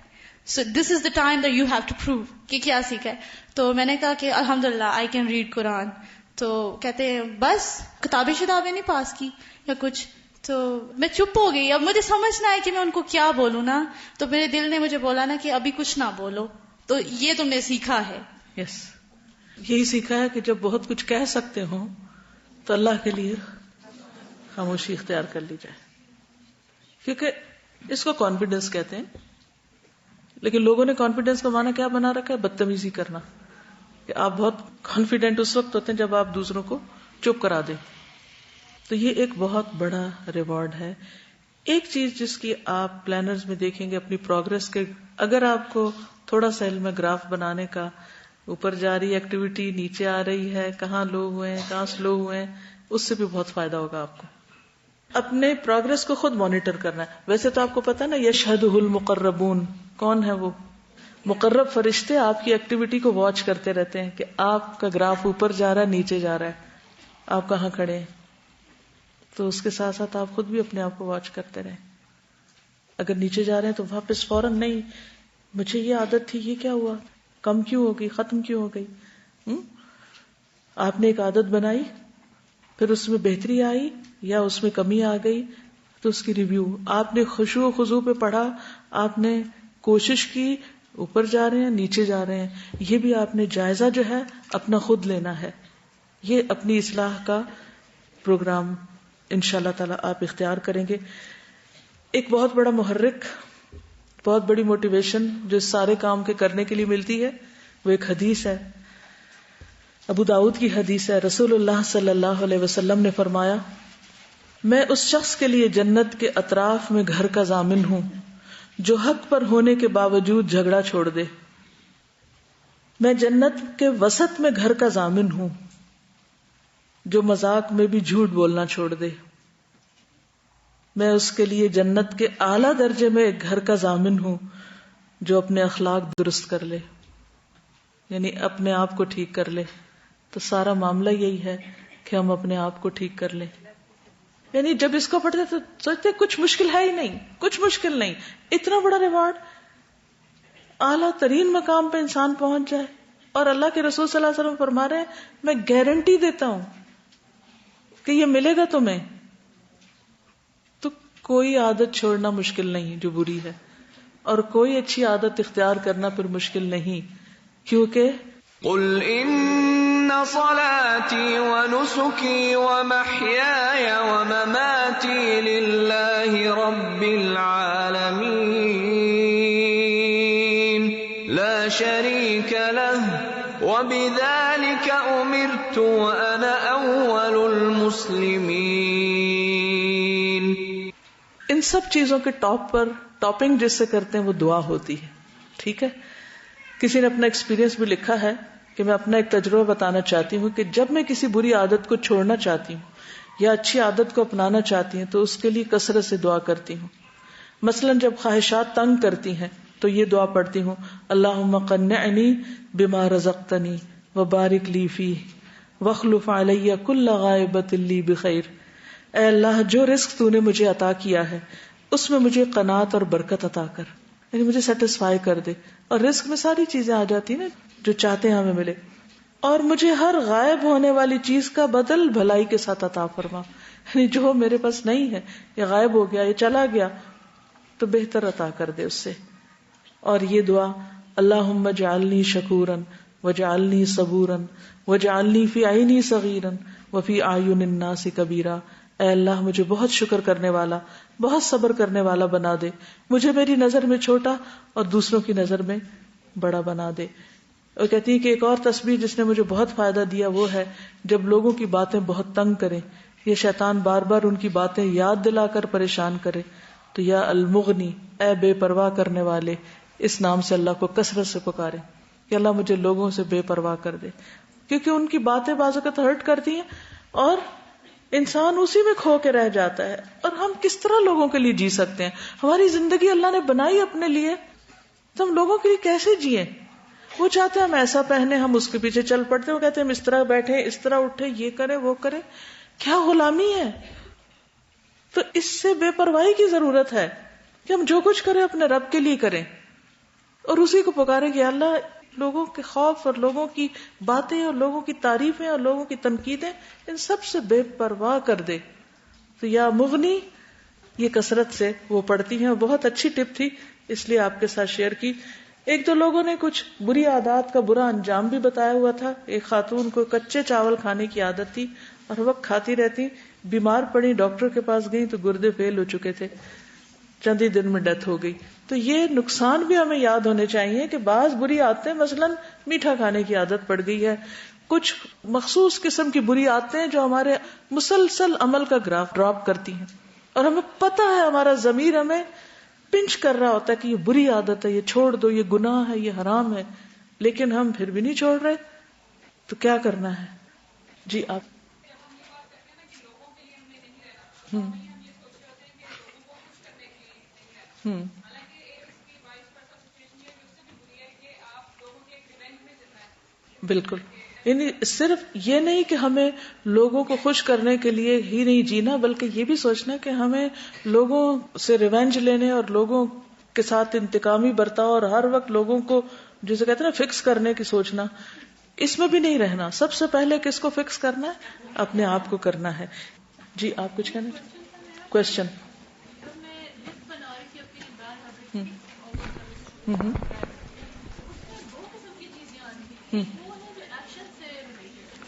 G: So this is the time that you have to prove کہ کیا سیکھا ہے. تو میں نے کہا کہ الحمدللہ I can read قرآن. تو کہتے ہیں بس کتابیں نہیں پاس کی یا کچھ. تو میں چپ ہو گئی. اب مجھے سمجھ نہ آئے کہ میں ان کو کیا بولوں نا. تو میرے دل نے مجھے بولا نا کہ ابھی کچھ نہ بولو. تو یہ تم نے سیکھا ہے.
A: یس, یہی سیکھا ہے کہ جب بہت کچھ کہہ سکتے ہوں تو اللہ کے لیے خاموشی اختیار کر لی جائے, کیونکہ اس کو کانفیڈنس کہتے ہیں. لیکن لوگوں نے کانفیڈنس کا معنی کیا بنا رکھا ہے؟ بدتمیزی کرنا. کہ آپ بہت کانفیڈنٹ اس وقت ہوتے ہیں جب آپ دوسروں کو چپ کرا دیں. تو یہ ایک بہت بڑا ریوارڈ ہے. ایک چیز جس کی آپ پلانرز میں دیکھیں گے اپنی پروگرس کے, اگر آپ کو تھوڑا سا علم ہے گراف بنانے کا, اوپر جا رہی ایکٹیویٹی نیچے آ رہی ہے, کہاں لو ہوئے ہیں کہاں سلو ہوئے ہیں, اس سے بھی بہت فائدہ ہوگا آپ کو. اپنے پروگرس کو خود مانیٹر کرنا ہے. ویسے تو آپ کو پتا نا یشہدہ المقربون, کون ہے وہ؟ مقرب فرشتے آپ کی ایکٹیویٹی کو واچ کرتے رہتے ہیں کہ آپ کا گراف اوپر جا رہا ہے نیچے جا رہا ہے, آپ کہاں کھڑے ہیں. تو اس کے ساتھ ساتھ آپ خود بھی اپنے آپ کو واچ کرتے رہیں. اگر نیچے جا رہے ہیں تو واپس فوراً نہیں, مجھے یہ عادت تھی, یہ کیا ہوا, کم کیوں ہو گئی, ختم کیوں ہو گئی. آپ نے ایک عادت بنائی, پھر اس میں بہتری آئی یا اس میں کمی آ گئی, تو اس کی ریویو. آپ نے خشوع و خضوع پہ پڑھا, آپ نے کوشش کی, اوپر جا رہے ہیں نیچے جا رہے ہیں, یہ بھی آپ نے جائزہ جو ہے اپنا خود لینا ہے. یہ اپنی اصلاح کا پروگرام انشاءاللہ تعالی آپ اختیار کریں گے. ایک بہت بڑا محرک, بہت بڑی موٹیویشن جو اس سارے کام کے کرنے کے لیے ملتی ہے, وہ ایک حدیث ہے, ابو داؤد کی حدیث ہے. رسول اللہ صلی اللہ علیہ وسلم نے فرمایا, میں اس شخص کے لیے جنت کے اطراف میں گھر کا ضامن ہوں جو حق پر ہونے کے باوجود جھگڑا چھوڑ دے. میں جنت کے وسط میں گھر کا ضامن ہوں جو مذاق میں بھی جھوٹ بولنا چھوڑ دے. میں اس کے لیے جنت کے اعلیٰ درجے میں ایک گھر کا ضامن ہوں جو اپنے اخلاق درست کر لے, یعنی اپنے آپ کو ٹھیک کر لے. تو سارا معاملہ یہی ہے کہ ہم اپنے آپ کو ٹھیک کر لیں. یعنی جب اس کو پڑھتے تو سوچتے کچھ مشکل ہے ہی نہیں, کچھ مشکل نہیں, اتنا بڑا ریوارڈ, اعلیٰ ترین مقام پہ انسان پہنچ جائے. اور اللہ کے رسول صلی اللہ علیہ وسلم فرما رہے ہیں میں گارنٹی دیتا ہوں کہ یہ ملے گا تمہیں. تو کوئی عادت چھوڑنا مشکل نہیں جو بری ہے, اور کوئی اچھی عادت اختیار کرنا پھر مشکل نہیں, کیونکہ
C: قل ان صلاتي ونسكي ومحياي ومماتي لله رب العالمين لا شريك له وبذلك امرت وانا اول المسلمين.
A: ان سب چیزوں کے ٹاپ پر ٹاپنگ جس سے کرتے ہیں وہ دعا ہوتی ہے. ٹھیک ہے, کسی نے اپنا ایکسپیرینس بھی لکھا ہے کہ میں اپنا ایک تجربہ بتانا چاہتی ہوں کہ جب میں کسی بری عادت کو چھوڑنا چاہتی ہوں یا اچھی عادت کو اپنانا چاہتی ہوں تو اس کے لیے کثرت سے دعا کرتی ہوں. مثلا جب خواہشات تنگ کرتی ہیں تو یہ دعا پڑھتی ہوں, اللہم قنعنی بما رزقتنی وبارک لی فیہ واخلف علی کل غائبۃ لی بخیر. اے اللہ جو رزق تو نے مجھے عطا کیا ہے اس میں مجھے قناعت اور برکت عطا کر، یعنی مجھے سیٹسفائی کر دے. اور رزق میں ساری چیزیں آ جاتی ہیں جو چاہتے ہیں ہمیں ملے. اور مجھے ہر غائب ہونے والی چیز کا بدل بھلائی کے ساتھ عطا فرما، یعنی جو میرے پاس نہیں ہے یا غائب ہو گیا یا چلا گیا تو بہتر عطا کر دے اس سے. اور یہ دعا اللہم اجعلنی شکورا واجعلنی صبورا واجعلنی فی عینی صغیرا وفی اعین الناس کبیرا. اے اللہ مجھے بہت شکر کرنے والا، بہت صبر کرنے والا بنا دے، مجھے میری نظر میں چھوٹا اور دوسروں کی نظر میں بڑا بنا دے. اور کہتی ہے کہ ایک اور تسبیح جس نے مجھے بہت فائدہ دیا وہ ہے جب لوگوں کی باتیں بہت تنگ کریں، یہ شیطان بار بار ان کی باتیں یاد دلا کر پریشان کرے، تو یا المغنی، اے بے پرواہ کرنے والے، اس نام سے اللہ کو کثرت سے پکارے کہ اللہ مجھے لوگوں سے بے پرواہ کر دے. کیونکہ ان کی باتیں بعض اوقات ہرٹ کرتی ہیں اور انسان اسی میں کھو کے رہ جاتا ہے. اور ہم کس طرح لوگوں کے لیے جی سکتے ہیں؟ ہماری زندگی اللہ نے بنائی اپنے لیے، تو ہم لوگوں کے لیے کیسے جیئیں؟ وہ چاہتے ہیں ہم ایسا پہنے، ہم اس کے پیچھے چل پڑتے ہیں. وہ کہتے ہیں ہم اس طرح بیٹھے، اس طرح اٹھے، یہ کریں وہ کریں. کیا غلامی ہے؟ تو اس سے بے پرواہی کی ضرورت ہے کہ ہم جو کچھ کریں اپنے رب کے لیے کریں اور اسی کو پکاریں کہ اللہ لوگوں کے خوف اور لوگوں کی باتیں اور لوگوں کی تعریفیں اور لوگوں کی تنقیدیں ان سب سے بے پرواہ کر دے. تو یا مغنی یہ کثرت سے وہ پڑھتی ہیں. بہت اچھی ٹپ تھی اس لیے آپ کے ساتھ شیئر کی. ایک دو لوگوں نے کچھ بری عادات کا برا انجام بھی بتایا ہوا تھا. ایک خاتون کو کچے چاول کھانے کی عادت تھی اور وقت کھاتی رہتی، بیمار پڑی، ڈاکٹر کے پاس گئی تو گردے فیل ہو چکے تھے، چند ہی دن میں ڈیتھ ہو گئی. تو یہ نقصان بھی ہمیں یاد ہونے چاہیے کہ بعض بری عادتیں، مثلا میٹھا کھانے کی عادت پڑ گئی ہے، کچھ مخصوص قسم کی بری عادتیں جو ہمارے مسلسل عمل کا گراف ڈراپ کرتی ہیں، اور ہمیں پتہ ہے، ہمارا ضمیر ہمیں پنچ کر رہا ہوتا ہے کہ یہ بری عادت ہے، یہ چھوڑ دو، یہ گناہ ہے، یہ حرام ہے، لیکن ہم پھر بھی نہیں چھوڑ رہے. تو کیا کرنا ہے؟ جی آپ بالکل. یعنی صرف یہ نہیں کہ ہمیں لوگوں کو خوش کرنے کے لیے ہی نہیں جینا، بلکہ یہ بھی سوچنا کہ ہمیں لوگوں سے ریونج لینے اور لوگوں کے ساتھ انتقامی برتاؤ اور ہر وقت لوگوں کو جسے کہتے ہیں نا فکس کرنے کی سوچنا، اس میں بھی نہیں رہنا. سب سے پہلے کس کو فکس کرنا ہے؟ اپنے آپ کو کرنا ہے. جی آپ کچھ کہنا چاہتے؟ کوشچن.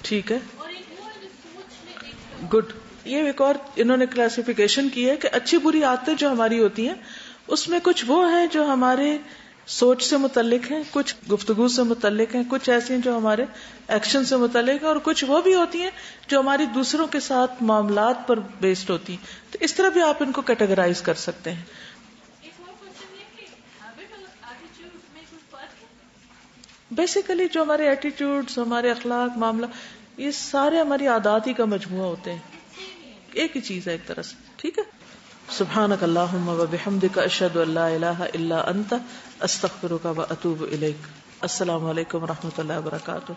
A: ٹھیک ہے، گڈ. یہ ایک اور انہوں نے کلاسیفیکیشن کی ہے کہ اچھی بری عادتیں جو ہماری ہوتی ہیں اس میں کچھ وہ ہیں جو ہمارے سوچ سے متعلق ہیں، کچھ گفتگو سے متعلق ہیں، کچھ ایسی ہیں جو ہمارے ایکشن سے متعلق ہیں، اور کچھ وہ بھی ہوتی ہیں جو ہماری دوسروں کے ساتھ معاملات پر بیسڈ ہوتی ہیں. تو اس طرح بھی آپ ان کو کیٹیگرائز کر سکتے ہیں. بیسیکلی جو ہمارے ایٹیٹیوڈز، ہمارے اخلاق، معاملہ، یہ سارے ہماری عادات ہی کا مجموعہ ہوتے ہیں، ایک ہی چیز ہے ایک طرح سے. ٹھیک ہے. سبحانک اللہم و بحمدک اشہد ان لا الہ الا انت استغفرک و اتوب الیک. السلام علیکم و رحمۃ اللہ وبرکاتہ.